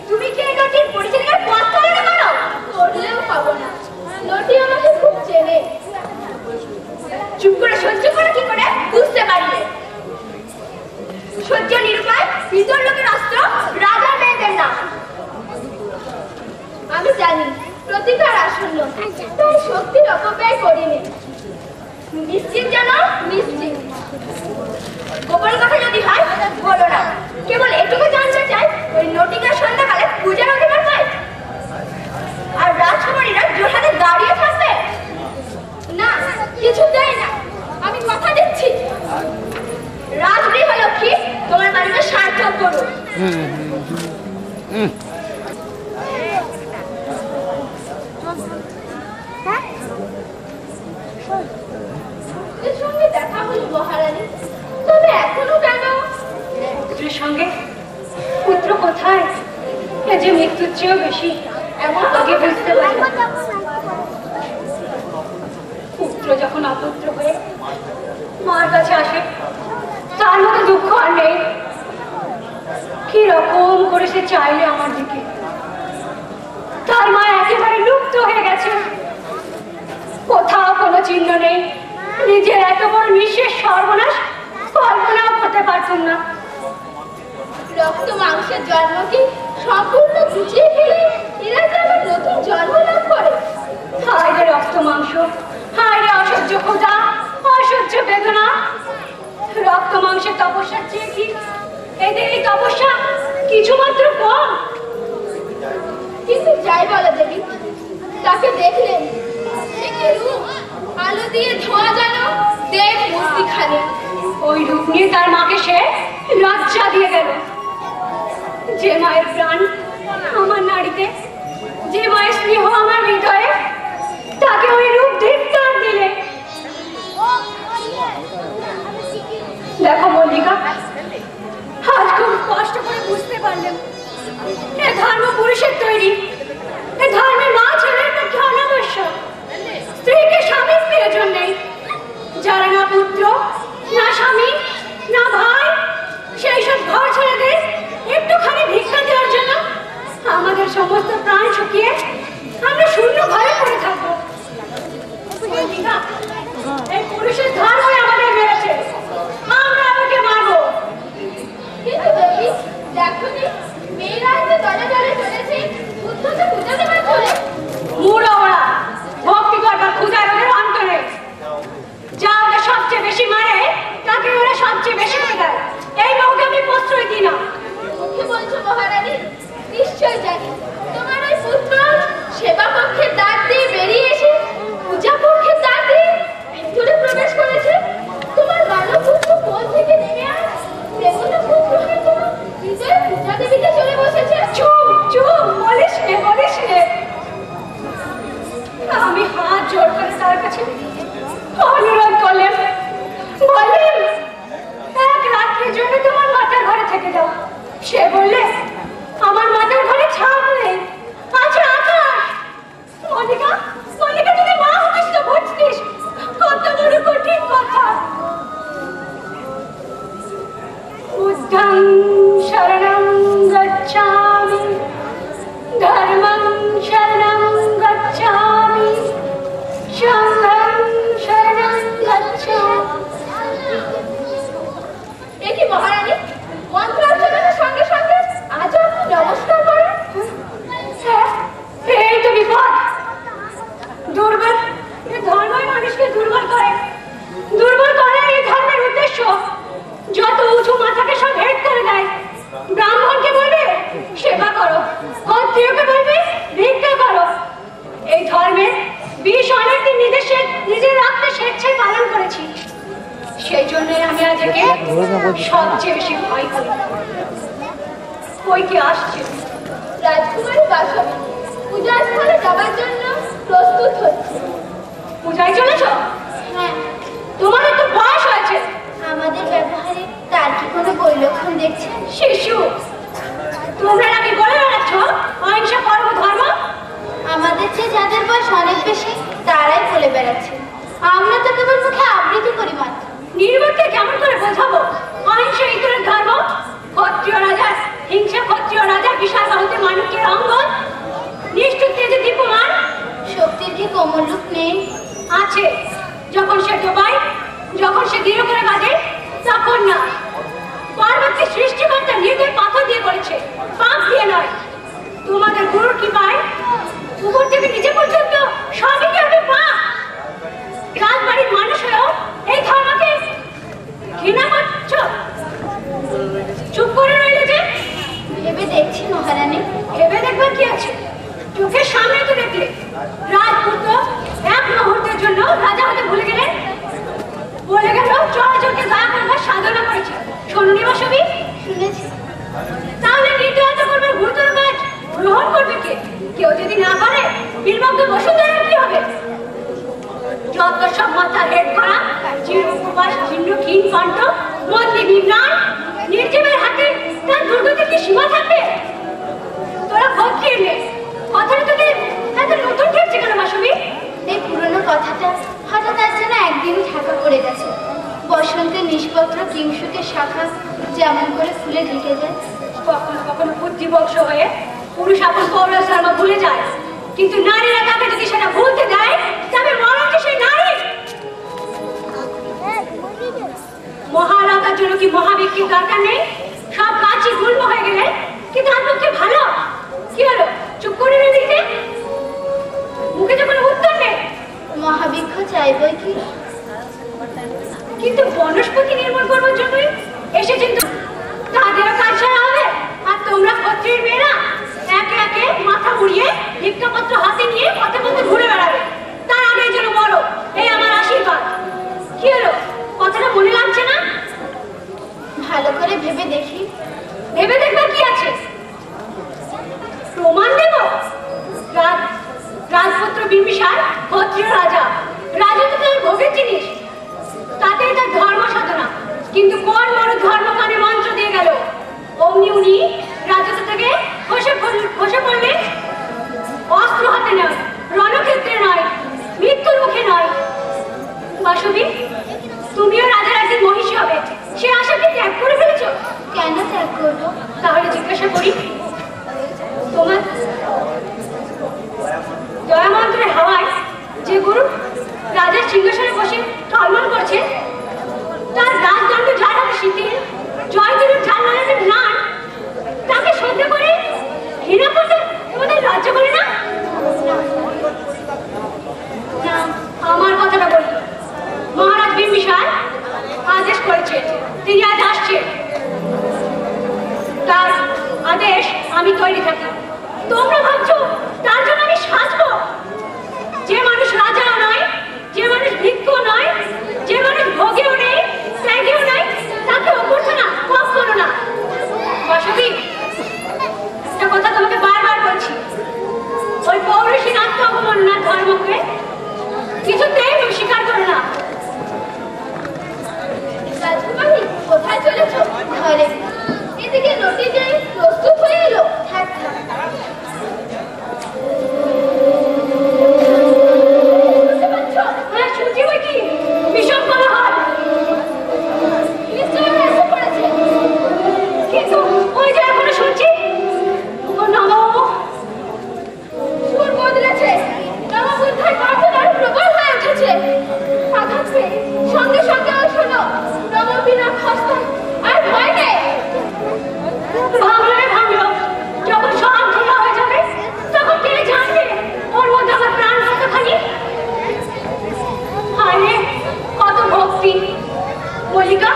তুমি কি এই নটির পরিচালিকার পথ করলে করো? করলেও পাবো না, নটি আমাকে খুব চেনে। চুপ করে সহ্য করে কি করে বুঝতে পারলে? সহ্য নিরুপায়, ভিতর লোকের অস্ত্র, রাজার মেয়েদের না। আমি জানি প্রতিকার আসন্ন, তাই শক্তির অপব্যয় করিনি। নিশ্চিত জানো, নিশ্চিত। গোপন কথা যদি হয় বলো না। কেবল এটুকু জানতে চাই, ওই নটিকা সন্ধ্যাকালে পূজার অধিকার পায়, আর রাজকুমারীরা জোহাতে দাঁড়িয়ে থাকবে না, কিছু দেয় না। আমি কথা দিচ্ছি, রাজগৃহ লক্ষ্মী তোমার বাড়িতে সার্থক করুন। পুত্রের সঙ্গে দেখা হলো মহারানী, তবে এখনো কেন? পুত্রের সঙ্গে? পুত্র কোথায়? এ যে মৃত্যুর চেয়েও বেশি এমন আগে বুঝতে পারি। পুত্র যখন অপুত্র হয়ে মার কাছে আসে তার মতো দুঃখ আর নেই। কি রকম করে সে চাইলে আমার দিকে। তার মা একেবারে লুপ্ত হয়ে গেছে, কোথাও কোনো চিহ্ন নেই। নিজের এত বড় নিঃশেষ সর্বনাশ কল্পনাও করতে পারতাম না। রক্ত মাংসের জন্মকে সম্পূর্ণ গুছিয়ে ফেলে এরা যে আবার নতুন জন্ম লাভ করে। হায় রে রক্ত মাংস, হায় রে অসহ্য ক্ষুধা, অসহ্য বেদনা। রক্ত মাংসের তপস্যার চেয়ে কি এদের এই তপস্যা কিছুমাত্র কম? কিন্তু যাই বলা দেবী, তাকে দেখলেন সে কি রূপ, আলো দিয়ে ধোয়া যেন দেব মূর্তি খানে। ওই রূপ নিয়ে তার মাকে সে লজ্জা দিয়ে গেল। যে মায়ের প্রাণ আমার নাড়িতে, যে মায়ের স্নেহ আমার হৃদয়ে, তাকে ওই রূপ ধিক্কার দিলে। দেখো মল্লিকা, আজ খুব কষ্ট করে বুঝতে পারলাম এ ধর্ম পুরুষের তৈরি। এ ধর্মে মা ছেলের পক্ষে অনাবশ্যক। স্ত্রীকে স্বামীর প্রয়োজন নেই। যারা না পুত্র, না স্বামী, না ভাই, সেই সব ঘর ছেলেদের একটুখানি ভিক্ষা দেওয়ার জন্য আমাদের সমস্ত প্রাণ শুকিয়ে আমরা শূন্য ঘরে পড়ে থাকবো। এই পুরুষের ধর্মই আমাদের মেরেছে, আমরা আমাকে মারবো। কিন্তু দেবী দেখো নি, মেয়েরা যে দলে দলে চলেছে বুদ্ধকে পূজা দেবার চলে। মুড়ো ওরা ভক্তি করবার ক্ষুধার ওদের অন্তরে। যা ওরা সবচেয়ে বেশি মারে তাকে ওরা সবচেয়ে বেশি করে দেয়। এই লোককে আমি প্রশ্রয় দিই না। মুখে বলছো মহারানী, নিশ্চয় জানি তোমার ওই পুত্র সেবা কক্ষের দ্বার দিয়ে বেরিয়ে এসে পূজা কক্ষের দ্বার দিয়ে ভিতরে প্রবেশ করেছে। তোমার বালক পুত্র কোল থেকে নেমে আয় দেবতা পুত্র হয়ে তোমার হৃদয়ে পূজা দেবীতে চলে বসেছে। চুপ চুপ, বলিস নে বলিস নে। আমি হাত জোর করে তার কাছে অনুরোধ করলেন, বললেন এক রাত্রির জন্য তোমার মাতার ঘরে থেকে যাও। সে বললে আমার মাতার ঘরে ছাদ নেই, আছে আকাশ। মল্লিকা, মল্লিকা, তুই মা হতিস তো বুঝতিস কত বড় কঠিন কথা। বুদ্ধং শরণং গচ্ছামি, ধর্মং শরণং গচ্ছামি, সংঘং শরণং গচ্ছামি। এ কি মহারানী, মন্ত্রার্চনার সঙ্গে সঙ্গে আজ আপনি নমস্কার করেন? হ্যাঁ, এই তো বিপদ। দুর্বল এ ধর্মই মানুষকে দুর্বল করে। দুর্বল করে এই ধর্মের উদ্দেশ্য। যত উঁচু মাথাকে সব হেট করে দেয়। ব্রাহ্মণকে বলবে সেবা করো, ক্ষত্রিয়কে বলবে ভিক্ষা করো। এই ধর্মের বিষ অনেকদিন নিজের রক্তে স্বেচ্ছায় পালন করেছি। সেই জন্যই আমি আজ একে সবচেয়ে বেশি ভয় করি। কই কি আসছে? রাজকুমারী বাসবী পূজা স্থলে যাবার জন্য প্রস্তুত হচ্ছে। পূজায় চলেছ? হ্যাঁ, তোমার একটু বয়স হয়েছে। আমাদের ব্যবহারে তার কি কোনো বৈলক্ষণ দেখছেন? শিশু, তোমরা নাকি বলে বেড়াচ্ছ অহিংসা পরম ধর্ম। আমাদের চেয়ে যাদের বয়স অনেক বেশি তারাই বলে বেড়াচ্ছে। আমরা তো কেবল মুখে আবৃত্তি করি মাত্র। নির্বোধকে কেমন করে বোঝাবো অহিংসা ইতরের ধর্ম? ক্ষত্রিয় রাজার হিংসা, ক্ষত্রিয় রাজার বিশাল বাহুতে মানিক্যের অঙ্গন, নিষ্ঠুর তেজে দীপমান। শক্তির কি কোমল রূপ নেই? আছে। যখন সে ডোবায়, যখন সে দৃঢ় করে বাজে, তখন না। পার্বতী সৃষ্টিকর্তা নিজের পাথর দিয়ে করেছে, পাপ দিয়ে নয়। তোমাদের গুরুর কি পায়? উপর থেকে নিচে পর্যন্ত সবই কি হবে পাপ? রাজবাড়ির মানুষ হয়েও এই ধর্মকে ঘৃণা করছ। চুপ করে রইলে যে? ভেবে দেখছি মহারানী। ভেবে দেখবার কি আছে? চোখের সামনে তো দেখলে রাজপুত্র এক মুহূর্তের জন্য রাজা হতে ভুলে গেলেন। বলে গেল চরাচরকে দয়া করবার সাধনা করেছে। শোনুনি বাসবী? শুনেছি। তাহলে নির্দয়তা করবার গুরুতর কাজ গ্রহণ করবে কে? কেউ যদি না করে বীরবঙ্গে বসুন্ধরার কি হবে? যত সব মাথা হেড করা, চির উপবাস, ছিন্ন ক্ষীণ কণ্ঠ, মন্দি বিভ্রাট, নির্জীবের হাতে তার দুর্গতির কি সীমা থাকবে? তোরা ওরা ক্ষত্রিয়ের মেয়ে। কথাটা তোকে এত নতুন ঠেকছে কেন মাসুমি? এই পুরনো কথাটা হঠাৎ আজ যেন একদিনই ঢাকা পড়ে গেছে। বসন্তের নিষ্পত্র কিংসুকের শাখা যেমন করে ফুলে ঢেকে যায়। কখনো কখনো বুদ্ধিবংশ হয়ে পুরুষ আপন পৌরস ধর্ম ভুলে যায়, কিন্তু নারীরা তাকে যদি সেটা ভুলতে দেয় তবে মরণকে সেই নারী। মহারাতার জন্য কি মহাবিক্রির দরকার নেই? সব কাজই গুল্ম হয়ে গেলে কি তার পক্ষে ভালো? কি হলো, চুপ করে দিতে? মুখে যখন উত্তর নেই। মহাবৃক্ষ চাইবই কি, কিন্তু বনস্পতি নির্মূল করবার জন্যই এসেছেন তো, তাদেরও কাজ সারা হবে। আর তোমরা ক্ষত্রিয়ের মেয়েরা একে একে মাথা মুড়িয়ে ভিক্ষাপত্র হাতে নিয়ে পথে পথে ঘুরে বেড়াবে। তার আগে যেন বলো, এই আমার আশীর্বাদ। কি হলো, কথাটা মনে লাগছে না? ভালো করে ভেবে দেখি। ভেবে দেখবার কি আছে? প্রমাণ দেব। রাজপুত্র বিম্বিসার ক্ষত্রিয় রাজা, রাজা তো তার ভোগের জিনিস, তাতে তার ধর্ম সাধনা। কিন্তু কোন বড় ধর্মকানে মন্ত্র দিয়ে গেল, অমনি উনি রাজত্ব থেকে খসে পড়লেন। অস্ত্র হাতে নয়, রণক্ষেত্রে নয়, মৃত্যুর মুখে নয়। বাসবী, তুমিও রাজার একদিন মহিষী হবে, সে আশাকে ত্যাগ করে ফেলেছ। কেন ত্যাগ করবো? তাহলে জিজ্ঞাসা করি, তোমার জয়মন্ত্রের হাওয়ায় যে গুরু রাজার সিংহাসনে বসে টলমল করছে, তার রাজদণ্ড যার হাতে শিথিল, জয়গুরু যার নামে ম্লান, তাকে সহ্য করে ঘৃণা করতে তোমাদের লজ্জা করে না? আমার কথাটা বলি, মহারাজ বিম্বিসার আদেশ করেছেন, তিনি আজ আসছেন। তার আদেশ আমি তৈরি থাকি। তোমরা ভাবছো তার জন্য আমি সাজবো? যে মানুষ রাজাও নয়, যে মানুষ ভিক্ষু নয়, যে মানুষ ভোগেও নেই, ত্যাগেও নাই, তাকে অভ্যর্থনা কখনো না। বাসবী, একটা কথা তোমাকে বারবার বলছি, ওই পৌরুষী আত্ম অবমাননার ধর্মকে কিছুতেই স্বীকার করো না। রাজকুমারী, কোথায় চলেছ? ঘরে। এদিকে নটি যে প্রস্তুত হয়ে এলো। থাক থাক। বুঝতে পারছো? হ্যাঁ, শুনছি বই কি ভীষণ বলা হয়, নিশ্চয়ই ওরা এসে পড়েছে। কিন্তু ওই যে এখনো শুনছি ও নমো। সুর বদলেছে, নববুদ্ধার গর্জন আরো প্রবল হয়ে উঠেছে। আঘাত পেয়ে সঙ্গে সঙ্গে ও শোনো, নববিনা খস্তায় আর ভয় নেই। ভাবলে ভাবলো, যখন সব খোলা হয়ে যাবে তখন কে জানবে ওর মধ্যে আমার প্রাণ কতখানি। আরে কত ভক্তি! মল্লিকা,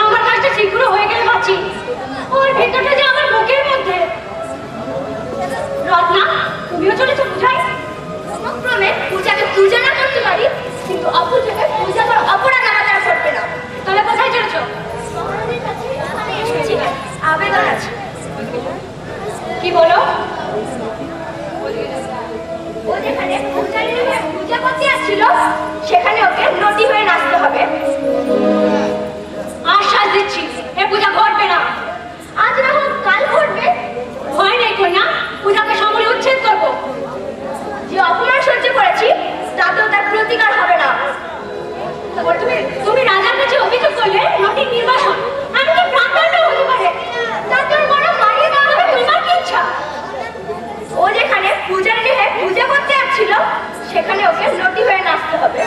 আমার কাজটা শীঘ্র হয়ে গেলে বাঁচি, ওর ভেতরটা যে আমার বুকের মধ্যে। রত্না, তুমিও চলেছো পূজায়? ক্রমে পূজাকে পূজা না করতে পারি, কিন্তু অপূজাকে পূজা করা অপরাধ আমাদের করবে না। তবে কোথায় চলেছো? মহারাজের কাছে এখানে এসেছি, আবেদন আছে। কি বলো? ও যেখানে পূজারী হয়ে পূজা করতে আসছিল, সেখানে ওকে নটি হয়ে নাচতে হবে। আশ্বাস দিচ্ছি, এ পূজা ঘটবে না। আজ না হোক কাল ঘটবে। ভয় নেই কন্যা, পূজাকে সমূলে উচ্ছেদ করবো। যে অপমান সহ্য করেছি, তাতেও তার প্রতিকার হবে না। তুমি রাজার কাছে অভিযোগ করলে নটির নির্বাসন, আমি কি প্রাণদণ্ড হতে পারে? তাদের বড় মারিয়ে দেওয়া হবে, তোমার কি ইচ্ছা? ও যেখানে পূজারী হয়ে পূজা করতে আসছিল, সেখানে ওকে নটি হয়ে নাচতে হবে।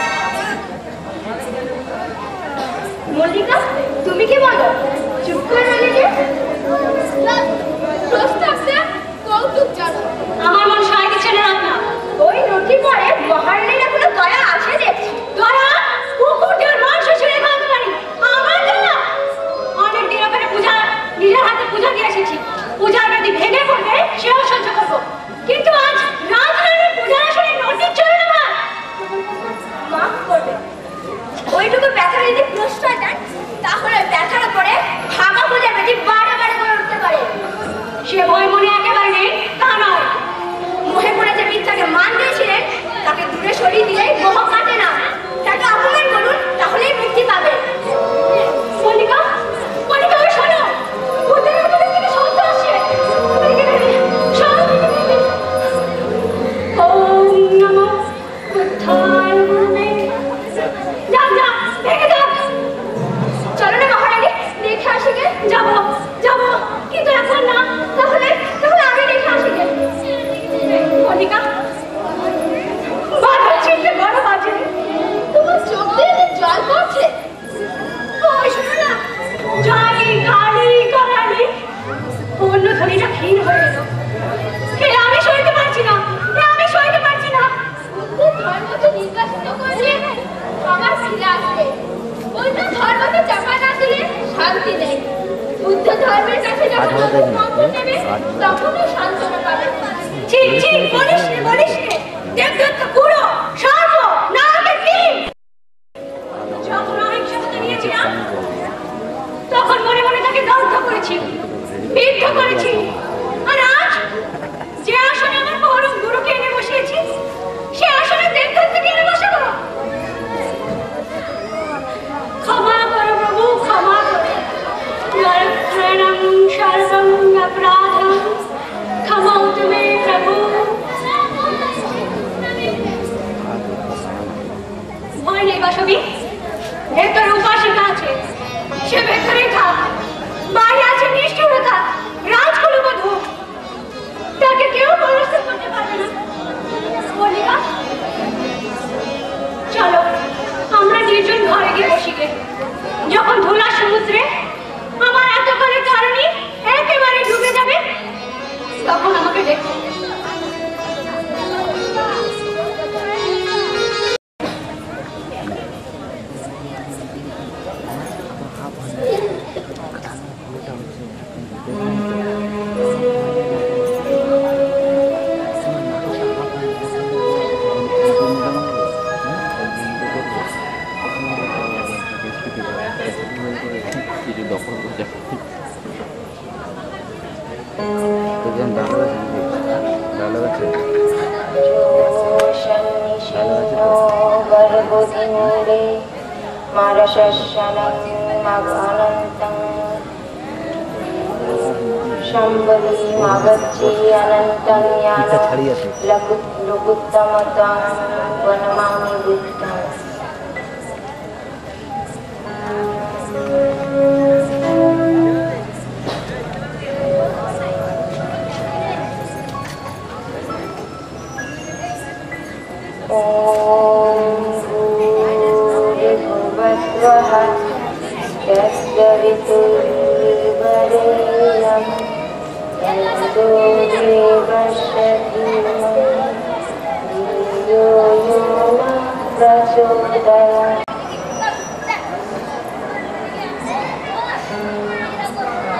ধর্মকে নির্বাসিত করলে আবার ফিরে আসবে। অন্য ধর্মকে চাপা না দিলে শান্তি নেই। বুদ্ধ ধর্মের কাছে যখন সম্পদ নেবে তখনই শান্তনা পাবে। ঠিক ঠিক বলিস নে দেবদত্ত পুরো সর্ব নারকের কি যখন অহিংসতা নিয়েছিলাম তখন মনে মনে তাকে দগ্ধ করেছি, বিদ্ধ করেছি। আর আজ যে আসনে আমার পরম গুরুকে এনে বসিয়েছি সে আসনে দেবদত্তকে এনে বসাবো। ক্ষমা করো প্রভু, ক্ষমা করো। নরত্রণম সর্বম অপরাধম ক্ষমৌতু মে প্রভু। ভয় নেই বাসবি, ভেতরে উপাসিকা আছে, সে ভেতরে থাক। বাইরে আছে নিষ্ঠুরতা, রাজকুলবধূ, তাকে কেউ পরাস্ত করতে পারবে না। বলিবা চলো আমরা নির্জন ঘরে গিয়ে বসি গে। যখন ধুলা সমুদ্রে আমার এতকালের কারণে একেবারে ডুবে যাবে তখন আমাকে দেখো।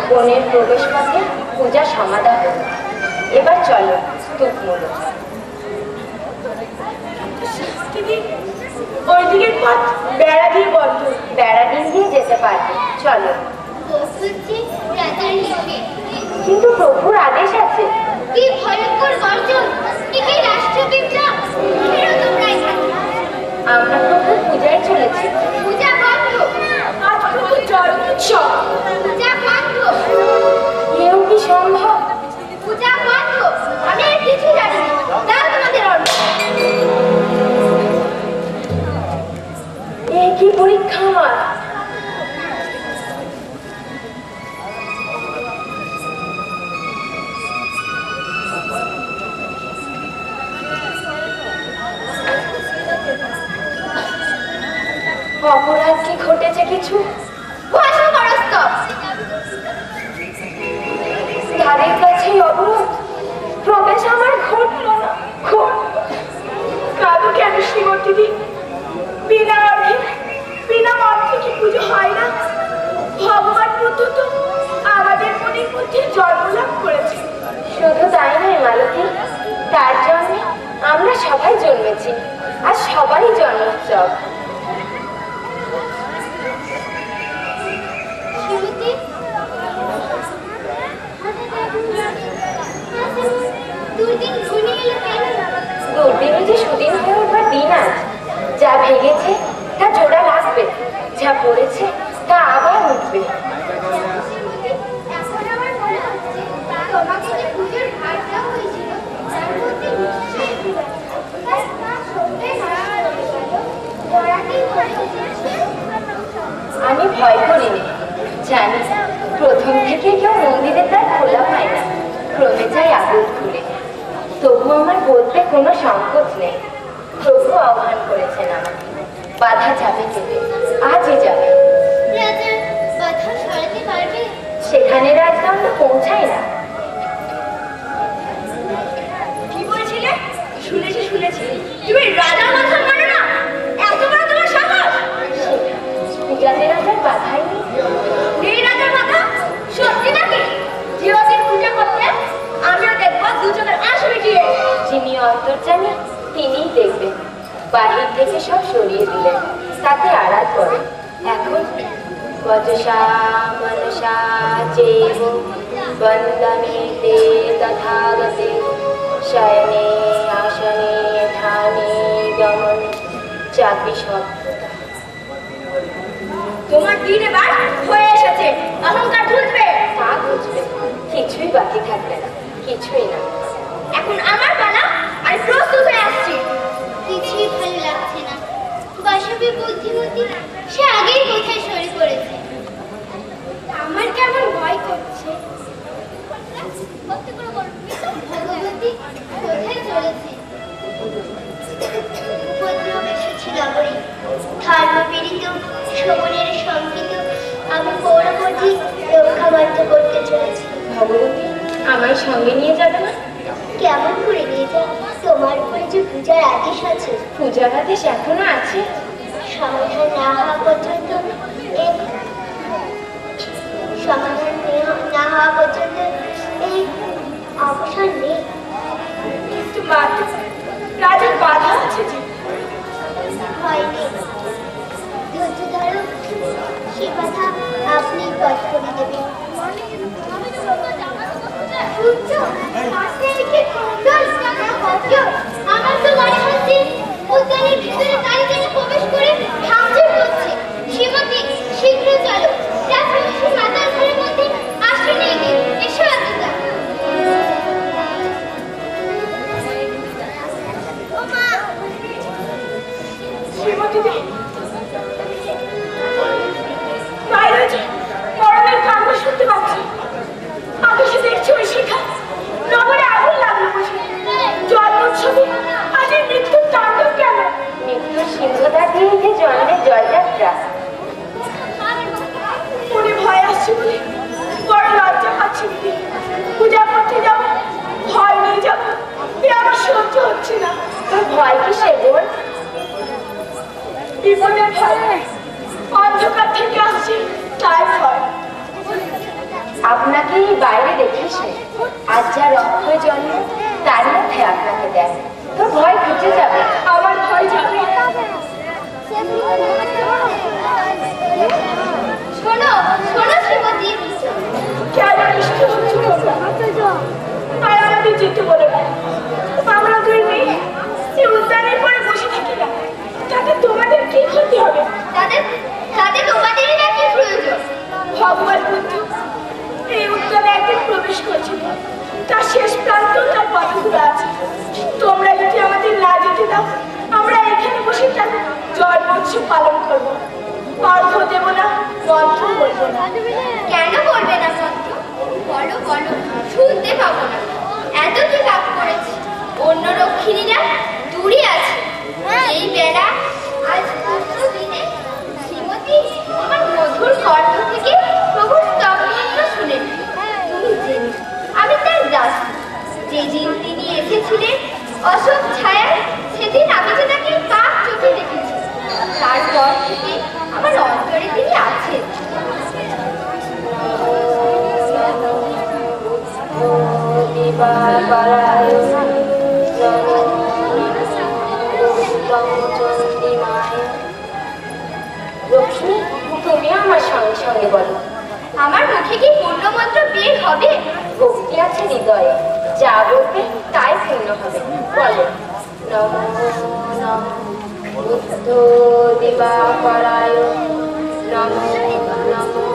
বনের প্রবেশ পথে পূজা সমাধা হল। এবার চলো স্তূপ মূলো। ওই দিকের পথ বেড়া দিয়ে বন্ধ। বেড়া দিন দিয়ে যেতে পারবে, চলো। কিন্তু প্রভুর আদেশ আছে। কি ভয়ঙ্কর গর্জন, কি রাষ্ট্র বিপ্লব! আমরা প্রভুর পূজায় চলেছি। পূজা বন্ধ। আজ প্রভু চরম উৎসব। পূজা বন্ধ। এও কি সম্ভব? পূজা বন্ধ। আমি আর কিছু জানি না। দাও তোমাদের অর্ডার। এ কি পরীক্ষা আমার! অপরাধ কি ঘটেছে কিছু? তাদের কাছেই অবরোধ, প্রবেশ আমার ঘটল না। কাদু কেন শ্রীমতী দি? বিনা অর্ঘে বিনা মন্ত্রে কি পুজো হয় না? ভগবান বুদ্ধ তো আমাদের মনের মধ্যে জন্মলাভ করেছে। শুধু তাই নয় মালতী, তার জন্য আমরা সবাই জন্মেছি, আর সবারই জন্মোৎসব। দুর্দিনে যে সুদিন হয়ে উঠবার দিন আজ। যা ভেঙেছে তা জোড়া লাগবে, যা পড়েছে তা আবার উঠবে। আমি ভয় করিনি, জানি প্রথম থেকে কেউ মন্দিরের দ্বার খোলা হয় না, ক্রমে যাই আদর খুলে। তবু আমার বলতে কোনো সংকোচ নেই। প্রভু আহ্বান করেছেন আমাকে, বাধা যাবে কেটে, আজই যাবে। সেখানে রাজদণ্ড পৌঁছায় না। কি বলছিলে? শুনেছি তুমি রাজা মাথার অন্তর্যামী তিনিই দেখবেন। বাহির থেকে সব সরিয়ে দিলেন, তাতে আড়াল করে। এখন বচসা মনসা চেব বন্দনে তে তথাগতে শয়নে আসনে ঠানে গমন চাপি সব। তোমার দিন এবার হয়ে এসেছে, অহংকার ঘুরবে। তা বুঝবে, কিছুই বাকি থাকবে না, কিছুই না। এখন আমার পালা, আমি প্রস্তুত হয়ে আসছি। কিছুই ভালো লাগছে না। বাসবী বুদ্ধিমতী সে আগেই কোথায় সরে পড়েছে। আমার কেমন ভয় করছে। ভগবতী কোথায় চলেছে? উপদ্রবেশেছি নগরী, ধর্মপীড়িত শোভনের সংকিত আমি পৌরবতী রক্ষাবদ্ধ করতে চলেছি। ভগবতী, আমায় সঙ্গে নিয়ে যাবে না? কেমন করে নিয়ে যাও? তোমার উপরে যে পূজার আদেশ আছে। পূজার আদেশ এখনো আছে? সমাধান না হওয়া পর্যন্ত সমাধান না হওয়া পর্যন্ত এই অবসর নেই। কিন্তু রাজার বাধা আছে যে। ভয় নেই, ধৈর্য ধরো, সে কথা আপনি পথ করে দেবেন। আমার তো মনে হচ্ছে উদ্যানের ভিতরে তাড়ি টেনে প্রবেশ করে ভাঙচুর করছে। শ্রীমতী, শীঘ্র চলো, রাজমহিষী মাতার ঘরের মধ্যে আশ্রয় নিয়ে গিয়ে এসো। আজ্ঞা ও মা। শ্রীমতী দে, বাইরে যে মরণের কান্না শুনতে পাচ্ছি। আকাশে দেখছি ওই শিখা, নগরে আগুন লাগলো বুঝি। জন্মোৎসবে আজ এই মৃত্যুর তাণ্ডব কেন? মৃত্যুর সিংহতা দিয়ে যে জন্মের জয়যাত্রা। মনে ভয় আসছে বলে বড় লজ্জা পাচ্ছি দিদি। পূজা করতে যাবো, ভয় নিয়ে যাবো, এ আমার সহ্য হচ্ছে না। তোর ভয় কিসের বোন? বিপদের ভয়, অন্ধকার থেকে আসছে তাই ভয়। আপনাকে এই বাইরে দেখিস নে, আজ যার অক্ষয় জন্ম তার মধ্যে আপনাকে দেয়। তোর ভয় ঘুচে যাবে। আমার ভয় যাবে। শোনো শোনো শ্রীমতী, কেন নিষ্ঠ হচ্ছে তোমরা? আর আমাদের যেতে বলে না। আমরা দুই মেয়ে এই উদ্যানের পরে বসে থাকি না, তাতে তোমাদের কি ক্ষতি হবে? তাদের তোমাদেরই না কি প্রয়োজন? ভগবান বুদ্ধ এই উদ্যানে একদিন প্রবেশ করেছিল, তার শেষ প্রান্তেও তার পথগুলো আছে। তোমরা যদি আমাদের না যেতে দাও, আমরা এখানে বসে তার জন্মোৎসব পালন করবো। অর্ঘ দেব না, মন্ত্র বলবো না। কেন করবে না মন্ত্র? বলো বলো, শুনতে পাবো না। এত কি পাপ করেছি? অন্য রক্ষিণীরা দূরে আছে। এই বেলা আজ অন্য দিনে শ্রীমতী আমার মধুর কণ্ঠ থেকে প্রভুর স্তবমন্ত্র শুনে তুমি জেনে আমি তার দাস। যেদিন তিনি এসেছিলেন অশোক ছায়ায়, সেদিন আমি যে তাকে কাক চোখে দেখেছি। তারপর থেকে আমার অন্তরে তিনি আছেন। লক্ষ্মী, তুমি আমার সঙ্গে সঙ্গে বলো। আমার মুখে কি পূর্ণমন্ত্র বের হবে? ভক্তি আছে হৃদয়ে, যা বলবে তাই পূর্ণ হবে। বলো। নমো নমো বুদ্ধ দিবাকরায়, নমো নমো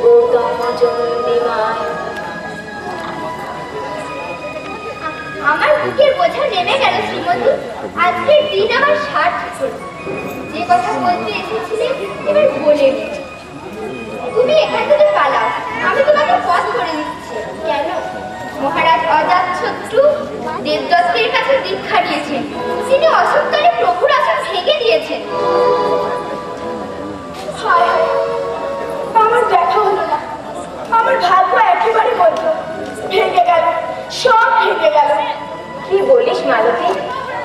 গৌতম চন্ডিমায়। আমার বুকের বোঝা নেমে গেল শ্রীমতী। আজকের দিন আমার সার্থক হল। যে কথা বলতে এসেছিলে এবার বলে দিই। তুমি এখান থেকে পালাও, আমি তোমাকে পথ করে দিচ্ছি। কেন? মহারাজ অজাতশত্রু দেবদত্তের কাছে দীক্ষা নিয়েছেন। তিনি অশোককালে প্রভুর আসন ভেঙে দিয়েছেন। হায় হায়, আমার দেখা হলো না। আমার ভাগ্য একেবারে বন্ধ, ভেঙে গেল, সব ভেঙে গেল। কি বলিস মালতী?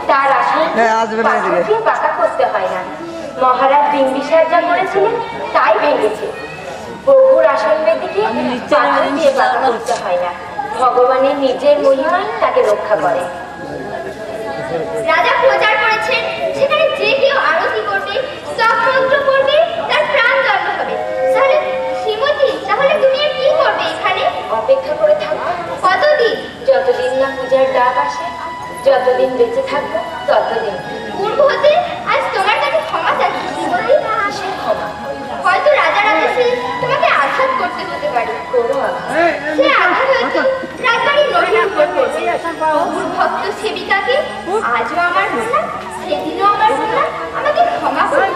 তার আসলে বাঁকা করতে হয় না। মহারাজ বিম্বিসার যা করেছিলেন তাই ভেঙেছে। প্রভুর আসন বেদিকে পাথর দিয়ে বাঁকা করতে হয় না। ভগবানের নিজের মহিমায় তাকে রক্ষা করে। রাজা প্রচার করেছেন সেখানে যে কেউ আরতি করবে, স্তবমন্ত্র করবে, তার প্রাণ দণ্ড হবে। তাহলে শ্রীমতী, তাহলে তুমি আর কি করবে এখানে? অপেক্ষা করে থাকবো। কতদিন? যতদিন না পূজার ডাক আসে, যতদিন বেঁচে থাকবো ততদিন। পূর্ব হতে আজ তোমার কাছে ক্ষমা চাচ্ছি শ্রীমতী। সে ক্ষমা হয়তো রাজার আদেশে তোমাকে আঘাত করতে হতে পারে। কোনো আঘাত। সে আঘাত হয়তো রাজবাড়ির নদীর উপর পড়বে। অপুর ভক্ত সেবিকাকে আজও আমার প্রণাম, সেদিনও আমার প্রণাম, আমাকে ক্ষমা করো।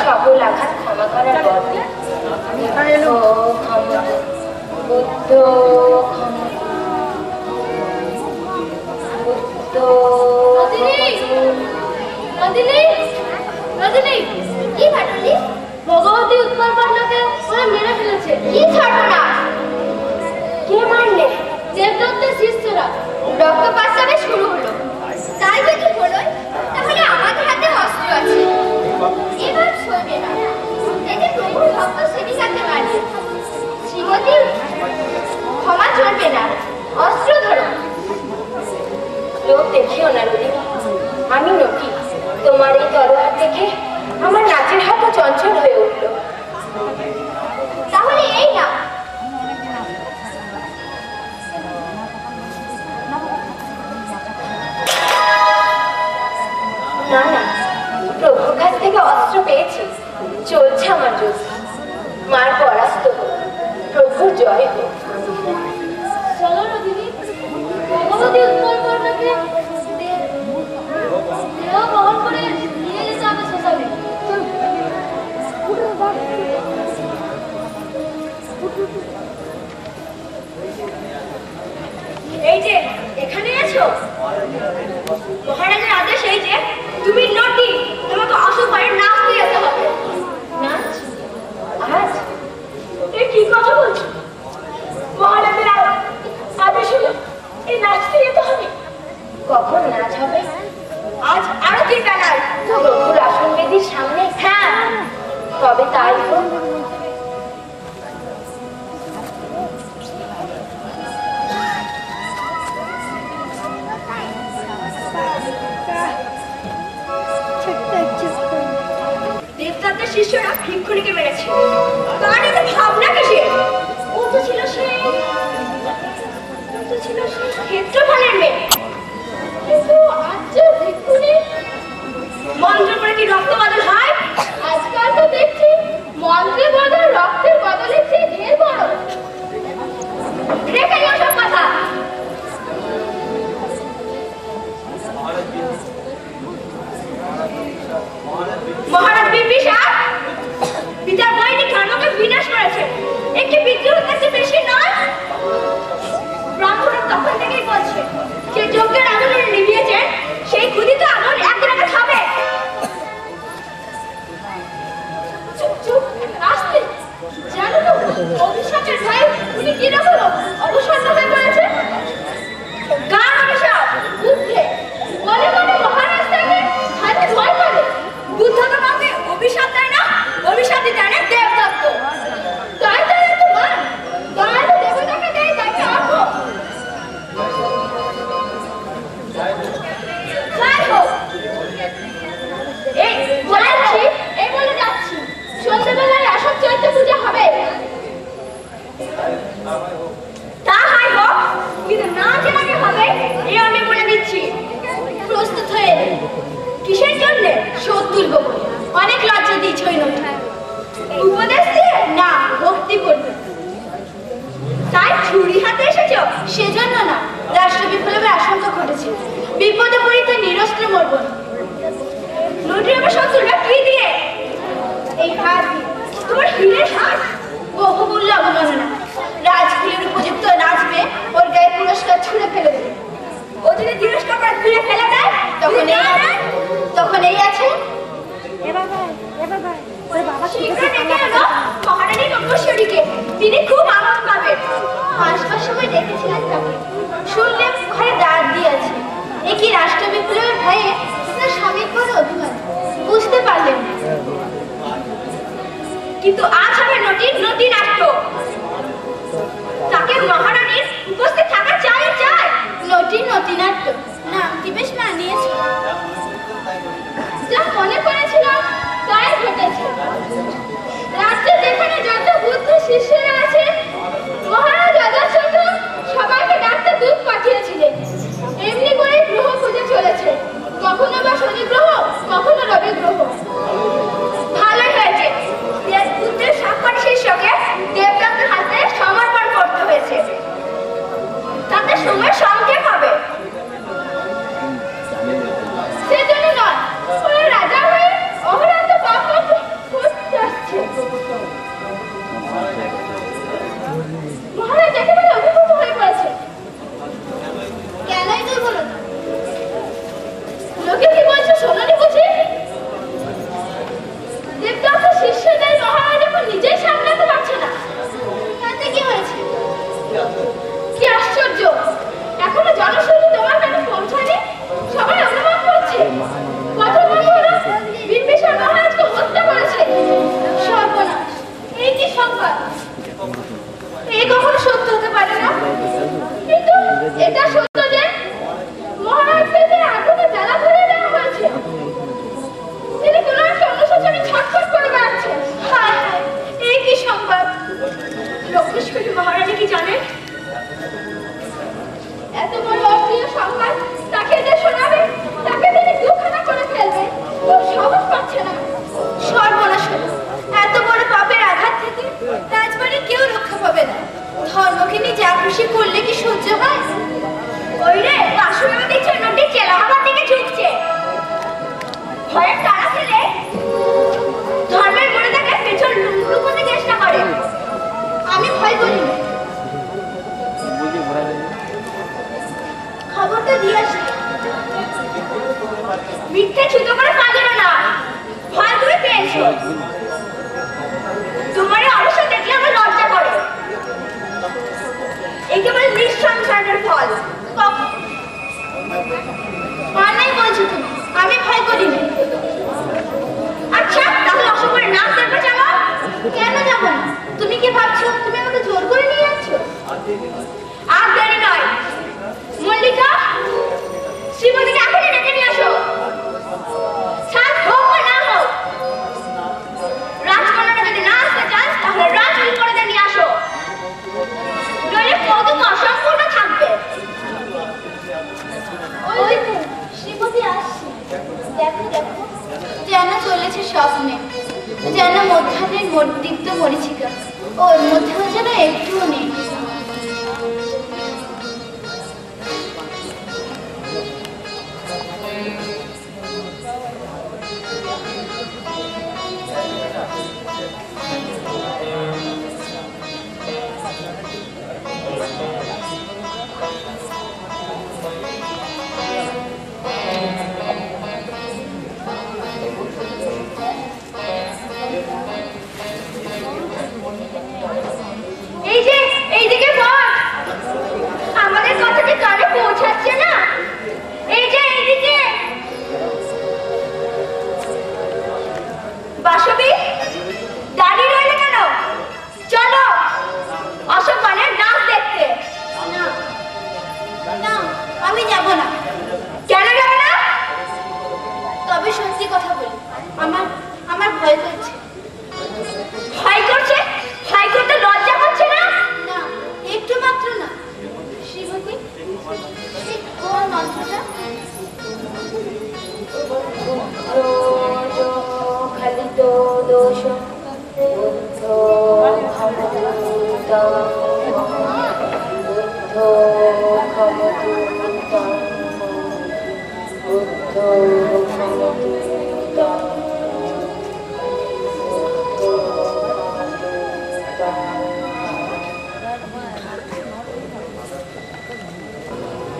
সকল আঘাত ক্ষমা করার বদলে ও ক্ষমা, বুদ্ধ ক্ষমা, বুদ্ধ নদিনী, নদিনী, কি ভাটলি? ভগবতী উৎপল পাণ্ডাকে ওরা মেরে ফেলেছে। কি সর্বনাশ! কে মারলে? দেবদত্তের শিষ্যরা। রক্তপাত তবে শুরু হলো। তাই যদি হলোই, তাহলে আমাদের হাতে অস্ত্র আছে। এবার সইবে না। এই যে প্রভুর ভক্ত সেবিকাকে মারবে। শ্রীমতী, ক্ষমা চলবে না। অস্ত্র ধরো। লোক দেখিও না রবি, আমি নটি। তোমার এই তলোয়ার দেখে আমার নাচের হাতও চঞ্চল হয়ে উঠল। তাহলে এই না। না না, প্রভুর কাছ থেকে অস্ত্র পেয়েছি, চলছে আমার যুদ্ধ। মার পরাস্ত হোক, প্রভুর জয় হোক। চলো নদিনী, ভগবতী উৎপল পাণ্ডাকে দেহ বহন করে নিয়ে যেতে হবে শ্মশানে। এই যে এখানে আছো, মহারাজের আদেশ এই যে তুমি নটি, তোমাকে অসুপারে নাচতে যেতে হবে। নাচ? আজ? এ কি কথা বলছো? মহারাজের আদেশ হলো এই নাচতে যেতে হবে। কখন নাচ হবে? আজ আরতির বেলায়। প্রভুর আসন বেদির সামনে? হ্যাঁ, তবে তাই হোক। দেবদত্তের শিষ্যরা ভিক্ষুণীকে মেরেছে। তার এত ভাবনা কিসের? ও তো ছিল সে ক্ষেত্রফলের মেয়ে। কিন্তু আজ যে ভিক্ষুণী, মন্ত্র করে কি রক্ত বদল হয়? আজকাল তো দেখছি মন্ত্রের বদল রক্তের বদলে চেয়ে ঢের বড়। রেখে যাও সব কথা। মহারাজ বিম্বিসার পিতার বৈরী ধর্মকে বিনাশ করেছে। একটি বিদ্রোহের কাছে বেশি নয়। ব্রাহ্মণরা তখন থেকেই বলছে যে যজ্ঞের আগুন নিভিয়েছেন, সেই ক্ষুদিত আগুন একদিন আগে খাবে। চুপ চুপ, আসতে। জানো তো অভিশাপের ভয়ে উনি কিরকম অবসন্ন হয়ে পড়েছে? গান অভিশাপ। বুদ্ধে মনে মনে মহারাজ তাকে হাতে ভয় করে। বুদ্ধ তো কাউকে অভিশাপ দেয় না, অভিশাপ দিতে আনে দেবদত্ত। তাই তাই এত মান, তাহলে দেবতাকে দেয় তাকে অর্ঘ্য। যাই হোক, এই যাচ্ছি, এই বলে যাচ্ছি। সন্ধ্যেবেলায় আসর চৈত্য পূজা হবে। তা হয় হোক, কিন্তু না যে আগে হবে এই আমি বলে দিচ্ছি। প্রস্তুত হয়ে নে। কিসের জন্য? শোধ তুলব বলে অনেক লজ্জা দিয়েছ ওই নদী। উপদেশ দিয়ে? না, ভক্তি করবে। তাই ছুরি হাতে এসেছ? সেজন্য না, রাষ্ট্র বিপ্লবের আশঙ্কা ঘটেছে। বিপদে পড়িতে নিরস্ত্র মরব না। নদীর আমার শত্রুরা কি দিয়ে? এই হাত দিয়ে। তোমার হিরের হাত? বহু মূল্য অবমাননা। রাজকুলের উপযুক্ত নাচবে, ওর গায়ে পুরস্কার ছুঁড়ে ফেলে দেবে। ও যদি তিরস্কার করে ফিরে ফেলে দেয় তখন এই আছে। শীঘ্র ডেকে এলো মহারানী রূপশ্বরীকে। তিনি খুব আনন্দ পাবেন। আসবার সময় দেখেছিলেন তাকে, শুনলেন ঘরে দাঁড় দিয়েছে। এ কি রাষ্ট্র বিপ্লবের ভয়ে না স্বামীর কোনো অভিমান? বুঝতে পারলেন না। কিন্তু আজ হবে নদী নাট্য। তাকে মহারানীর উপস্থিত থাকা চাই চাই। নটি নাট্য না, শান্তি বেশ মানিয়েছে। যা মনে করেছিলাম তাই ঘটেছে। রাজ্যে যেখানে যত বুদ্ধ শিষ্যরা আছে, মহারাজ অজাতশত্রু সবাইকে ডাকতে দূত পাঠিয়েছিলেন। এমনি করে গ্রহ পূজা চলেছে, কখনো বা শনি গ্রহ, কখনো রবি গ্রহ। ভালোই হয়েছে, বুদ্ধের সাক্ষাৎ শিষ্যকে দেবতাদের হাতে সমর্পণ করতে হয়েছে, তাতে সময় সংক্ষেপ হবে। সেজন্য নয়, ওরা রাজা হয়ে অহরাত্র পাপ করতে আসছে। মহারাজ একেবারে অভিভূত হয়ে পড়েছে। কেনই দুর্বলতা? লোকে কি বলছে শোনোনি বুঝি? দেবদত্ত শিষ্যদের মহারাজ এখন নিজেই সামলাতে পারছে না। তাতে কি হয়েছে? কি আশ্চর্য, এখনো জনশৈলী তোমার কাছে পৌঁছায়নি। সবাই অনুমান করছে কথোপকথনে বিম্বিসার মহারাজকে হত্যা করেছে। সর্বনাশ! এই কি সংবাদ? এই কখনো সত্য হতে পারে না, কিন্তু এটা সত্য যে মহারাজকে যে আগুনে জ্বালা ধরে দেওয়া হয়েছে। তিনি কোনো একটা অনুশোচনে ছটফট করে বেড়াচ্ছেন। হায় হায়, এই কি সংবাদ? লক্ষ্মীশ্বরী মহারানী কি জানেন? এত বড় অপ্রিয় সংবাদ তাকে যে শোনাবে, তাকে তিনি দুখানা করে ফেলবে, খুব সাহস পাচ্ছে না। সর্বনাশ হলো। এত বড় পাপের আঘাত থেকে রাজবাড়ির কেউ রক্ষা পাবে না। ধর্মকে নিয়ে যা খুশি করলে কি সহ্য হয়? ওই রে, বাসুদেব দেখছে নদীর চেলা আমার দিকে ঝুঁকছে। ভয়ের তাড়া খেলে ধর্মের মনে তাকে পেছন লুকোতে চেষ্টা করে। আমি ভয় করি না। খবরটা দিয়ে আসি। মিথ্যে ছুতো করে কাঁদবে না, ভয় তুমি পেয়েছো। তোমার অলসতা দেখলে আমার লজ্জা করে। একেবারে নিঃসংসারের ফল। অন্যায় বলছো তুমি, আমি ভয় করি না। আচ্ছা, তাহলে অসম্ভব নাচ দেখবে চলো। কেন যাবো না? তুমি কি ভাবছো তুমি আমাকে জোর করে নিয়ে যাচ্ছ? আর দেরি নয়, মল্লিকা শ্রীমতীকে এখনই ডেকে নিয়ে আসো। সাজ হোক বা না হোক, রাজকন্যাটা যদি না আসতে চান তাহলে রাজনীতি করে নিয়ে আসো, নইলে কৌতুক অসম্পূর্ণ থাকবে। ওই তো শ্রীমতী আসছে। দেখো দেখো, যেন চলেছে স্বপ্নে, যেন মধ্যাহ্নের দীপ্ত মরীচিকা, ওর মধ্যেও যেন একটুও নেই। এই যে এইদিকে পথ, আমাদের কথা কি কানে পৌঁছাচ্ছে না? এই যে এইদিকে। বাসবি, দাঁড়িয়ে রইলে কেন? চলো অশোকবনের নাচ দেখতে। না না, আমি যাব না। কেন যাবে না? তবে সত্যি কথা বলি, আমার আমার ভয় করছে। ভয় করছে? ভয় করতে লজ্জা করছে না? না, একটু মাত্র না। শ্রীমতী, সেই কোন মন্ত্রটা? খালিত দোষ বুদ্ধ ক্ষমতুতং, বুদ্ধ ক্ষমতুতং, বুদ্ধ ক্ষমতুতং।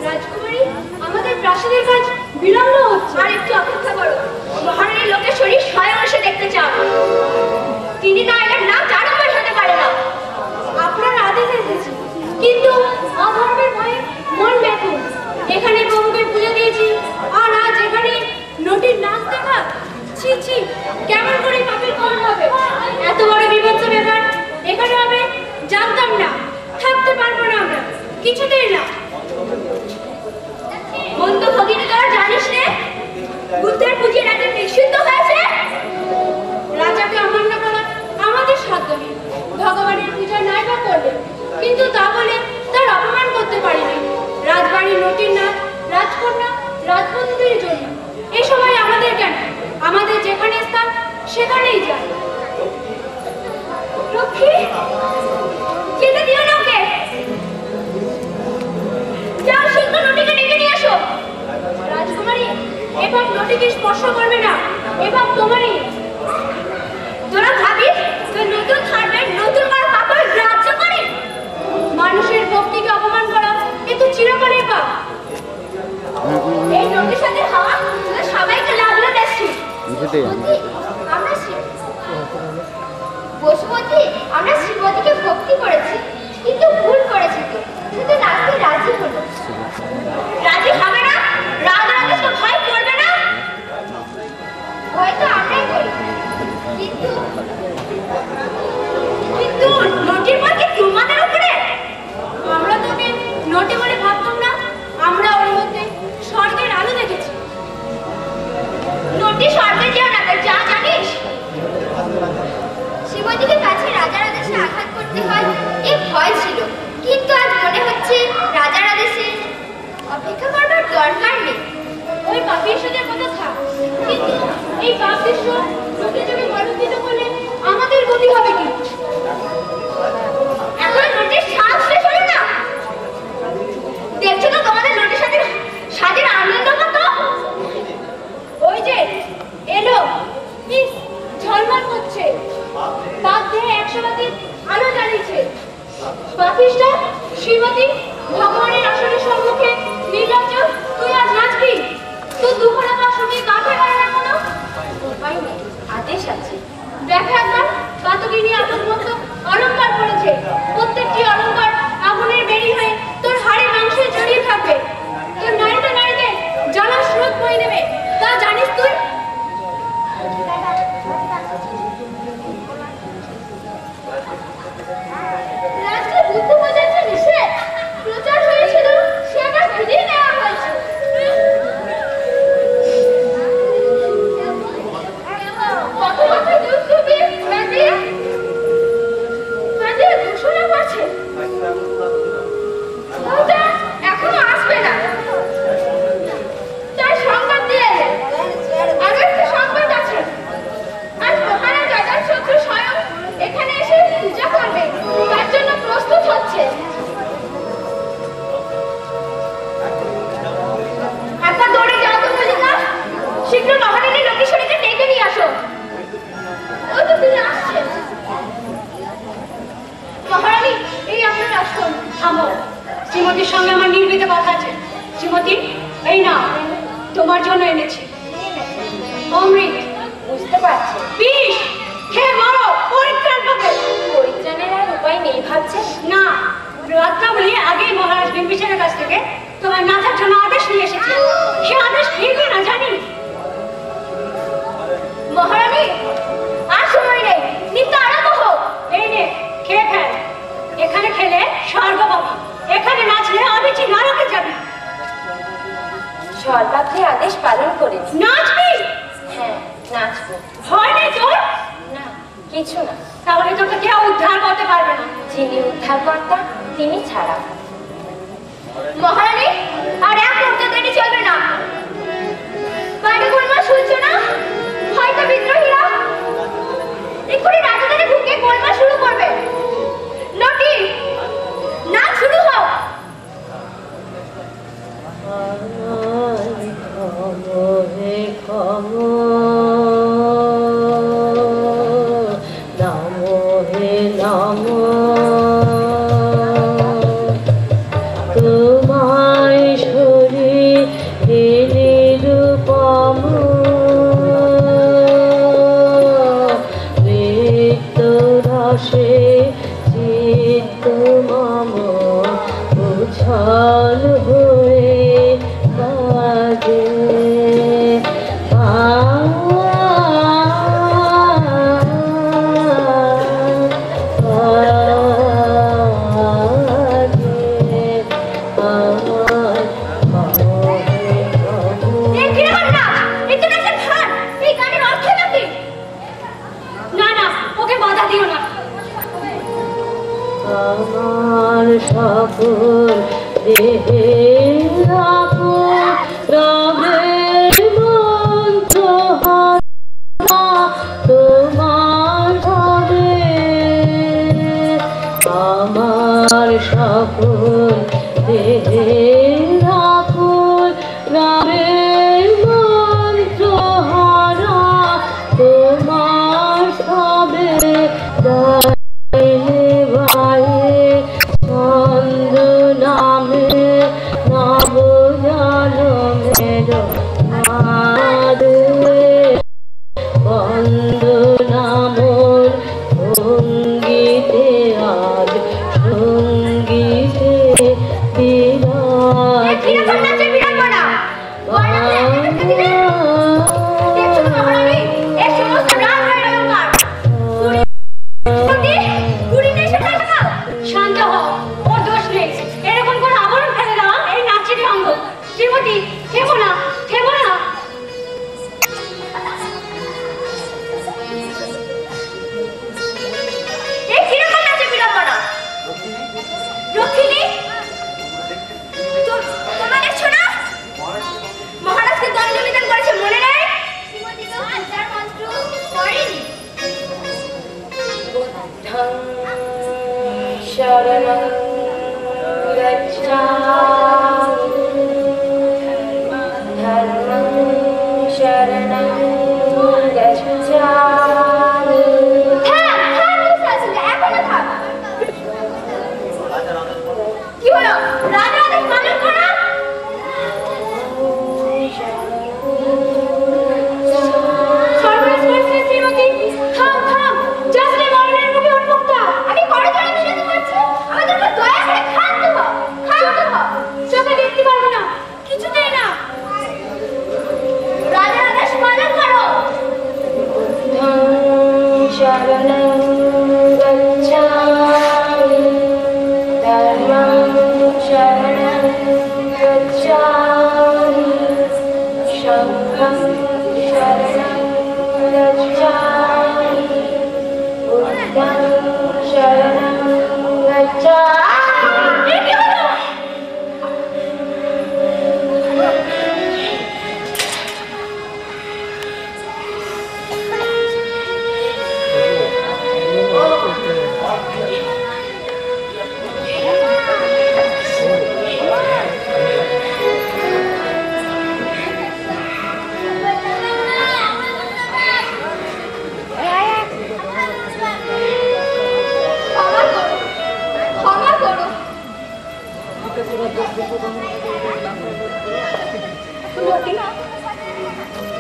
রাজকুমারী, আমাদের প্রাসাদের কাজ বিলম্ব হচ্ছে। আর একটু অপেক্ষা করো, মহারানীর লোকের শরীর স্বয়ং এসে দেখতে চান। তিনি না এলে নাম আরম্ভ হতে পারে না। আপনার আদেশ এসেছে, কিন্তু অধর্মের ভয়ে মন ব্যাকুল। এখানে প্রভুকে পুজো দিয়েছি, আর আজ এখানে নটির নাচ দেখা। ছি ছি, কেমন করে পাপের কম হবে? এত বড় বিভৎস ব্যাপার এখানে হবে জানতাম না। থাকতে পারবো না আমরা, কিছুতেই না। বন্ধু কিন্তু তোরা জানিস রে, বুদ্ধের পুঁজি রাজা নিষিদ্ধ হয়েছে। রাজাকে অমান্য করা আমাদের সাধ্য নেই। ভগবানের পূজা নাই বা করলেন, কিন্তু তা বলে তার অপমান করতে পারিনি। রাজবাড়ির নটির নাচ, রাজকন্যা, রাজবন্ধুদের জন্য এই সময় আমাদের কেন? আমাদের যেখানে স্থান সেখানেই যাই। লক্ষ্মী, যেতে দিও না ওকে। যাও, শীঘ্র নটিকে ডেকে নিয়ে আসো। রাজকুমারী, এবং নটিকে স্পর্শ করবে না, এবং তোমারই। তোরা ভাবিস তোর নতুন ধর্মের নতুন আর পাপের গ্রাহ্য করে? মানুষের ভক্তিকে অপমান করা এ তো চিরকালের পাপ। এই নটির সাথে হাওয়া তোদের সবাইকে লাগলো দেখছি। আমরা বসুমতী, আমরা শ্রীমতীকে ভক্তি করেছি, কিন্তু ভুল করেছি তো। শুধু নাচতে রাজি হলো। রাজি হবে না? রাজরাজেশ ভয় করবে না? ভয় তো আমরাই করি, কিন্তু নটির পর কি তোমাদের উপরে? আমরা তোকে নটি বলে ভাবতাম না, আমরা ওর মধ্যে স্বর্গের আলো দেখেছি। নটি স্বর্গে যেও না, যা জানিস। শ্রীমতীকে কাছে রাজার আদেশে আঘাত করতে হয় এই ভয় ছিল, কিন্তু আজ মনে হচ্ছে রাজার আদেশে অপেক্ষা করবার দরকার নেই। ওই পাপের সাথে কথা থাক, কিন্তু এই পাপ দৃশ্য যুগে যুগে বর্ধিত করলে আমাদের গতি হবে কি? এখন নোটিশ সাহস শেষ হলো না? দেখছো তো তোমাদের নোটিশ সাথে আনন্দ কত? ওই যে এলো, ঝলমল করছে, বাদ দিয়ে 100 বাতি আলো জ্বালিয়েছে। পাপিষ্টা শ্রীমতী, ভগবানের আসনের সম্মুখে নির্লজ্জ তুই আজ নাচবি? তোর দুখানা পা শুনিয়ে কাঁধে পারে না কোনো উপায় নেই, আদেশ আছে। দেখা একবার বাতকিনী আগুন মতো অলঙ্কার করেছে। প্রত্যেকটি অলঙ্কার আগুনের বেরি হয়ে তোর হাড়ে মাংসে জড়িয়ে থাকবে। তোর নাড়িতে নাড়িতে জ্বালার স্রোত বয়ে দেবে, তা জানিস তুই? রাজকে বুদ্ধি বোঝাচ্ছে নিষেধ। প্রচার হয়েছিল, সে আবার ফিরিয়ে নেওয়া হয়েছে। কত কত দুষ্কৃতী ঘোষণা করছে, এখনো আসবে না। তাই সংবাদ দিয়ে এলেন। আরো একটা সংবাদ আছে, আজ মহারাজ রাজার শত্রু স্বয়ং এখানে এসে পূজা করবে, তার জন্য প্রস্তুত হচ্ছে। একবার দৌড়ে যাও তো মল্লিকা, শীঘ্র মহারানী লোকেশ্বরীকে ডেকে নিয়ে আসো। ওই তো তিনি আসছেন। মহারানী, এই আপনার আসন। থামো, শ্রীমতীর সঙ্গে আমার নির্বিতে কথা আছে। শ্রীমতী, এই না, তোমার জন্য এনেছি অমৃত। বুঝতে পারছি, বিষ খেয়ে মরো, পরিত্রাণ পাবে। পরিত্রাণের আর উপায় নেই ভাবছেন? না, রাত্রাবলী আগেই মহারাজ বিম্বিসারের কাছ থেকে তোমার নাচার জন্য আদেশ নিয়ে এসেছে। সে আদেশ ফিরবে না জানি। মহারানী, আর সময় নেই, নৃত্য আরম্ভ হোক। এই নে, খেয়ে ফেল। এখানে খেলে স্বর্গ পাবি, এখানে নাচলে অবিচি নরকে যাবি। সর্বাগ্রে আদেশ পালন করেছি। নাচবি? হ্যাঁ, নাচবো। ভয় নেই তোর? না, কিছু না। তাহলে তোকে কেউ উদ্ধার করতে পারবে না। যিনি উদ্ধারকর্তা তিনি ছাড়া। মহারানী, আর এক মুহূর্ত দেরি চলবে না। বাইরে গোলমাল শুনছো না? হয়তো বিদ্রোহীরা এক্ষুনি রাজধানী ঢুকে গোলমাল শুরু করবে। নটি, নাচ শুরু হোক। তোমায় শরীরে নিরূপম নৃত্য রসে চিত্ত মম উছল হয়ে বাজে সকল দেহে রাখুন রামের মন্ত্র হারা তোমার হবে আমার সকল দেহে রাখুন রামের মন্ত্র হারা তোমার হবে ছন্দ নামে নব জনমের বন্ধ নামর সঙ্গীতে আজ সঙ্গীতে বিরাজ শান্ত হও, ওর দোষ নেই। এরকম করে আবরণ ফেলে দাও এই নাচেরই অঙ্গ। শ্রীমতী থেমো না, থেমো না। এই কিরকম নাচে বিড়ম্বনা? রক্ষিণী, তোমরা দেখছো না মহারাজকে দণ্ডবিধান করেছে, মনে নেই? শ্রীমতী তো আচার মন্ত্র করেনি। শরণং গচ্ছামি ধর্মং শরণং গচ্ছামি। কি হলো? রাজা আদেশ পালন করো। সর্বনাশ করেছে শ্রীমতী। থাম থাম, যাত্রী মরণের মুখে উন্মুক্ত। আমি করজোড়ে বিরোধী করছি, আমাদের উপর দয়া করে ক্ষান্ত হও, ক্ষান্ত হও। চোখে দেখতে পারবে না, কিছুতেই না। রাজার আদেশ পালন করো। শরণং গচ্ছামি ধর্মং শরণং গচ্ছামি সংঘং শরণং গচ্ছামি বুদ্ধং শরণং গচ্ছামি। কি হলো? ক্ষমা করো, ক্ষমা করো। সুমতি,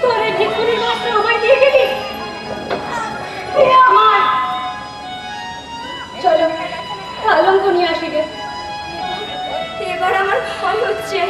তোর এই ভিক্ষুকের মাত্র আমায় দিয়ে গেলি। এ আমার। চলো কলঙ্ক নিয়ে আসি গে। এবার আমার ভয় হচ্ছে।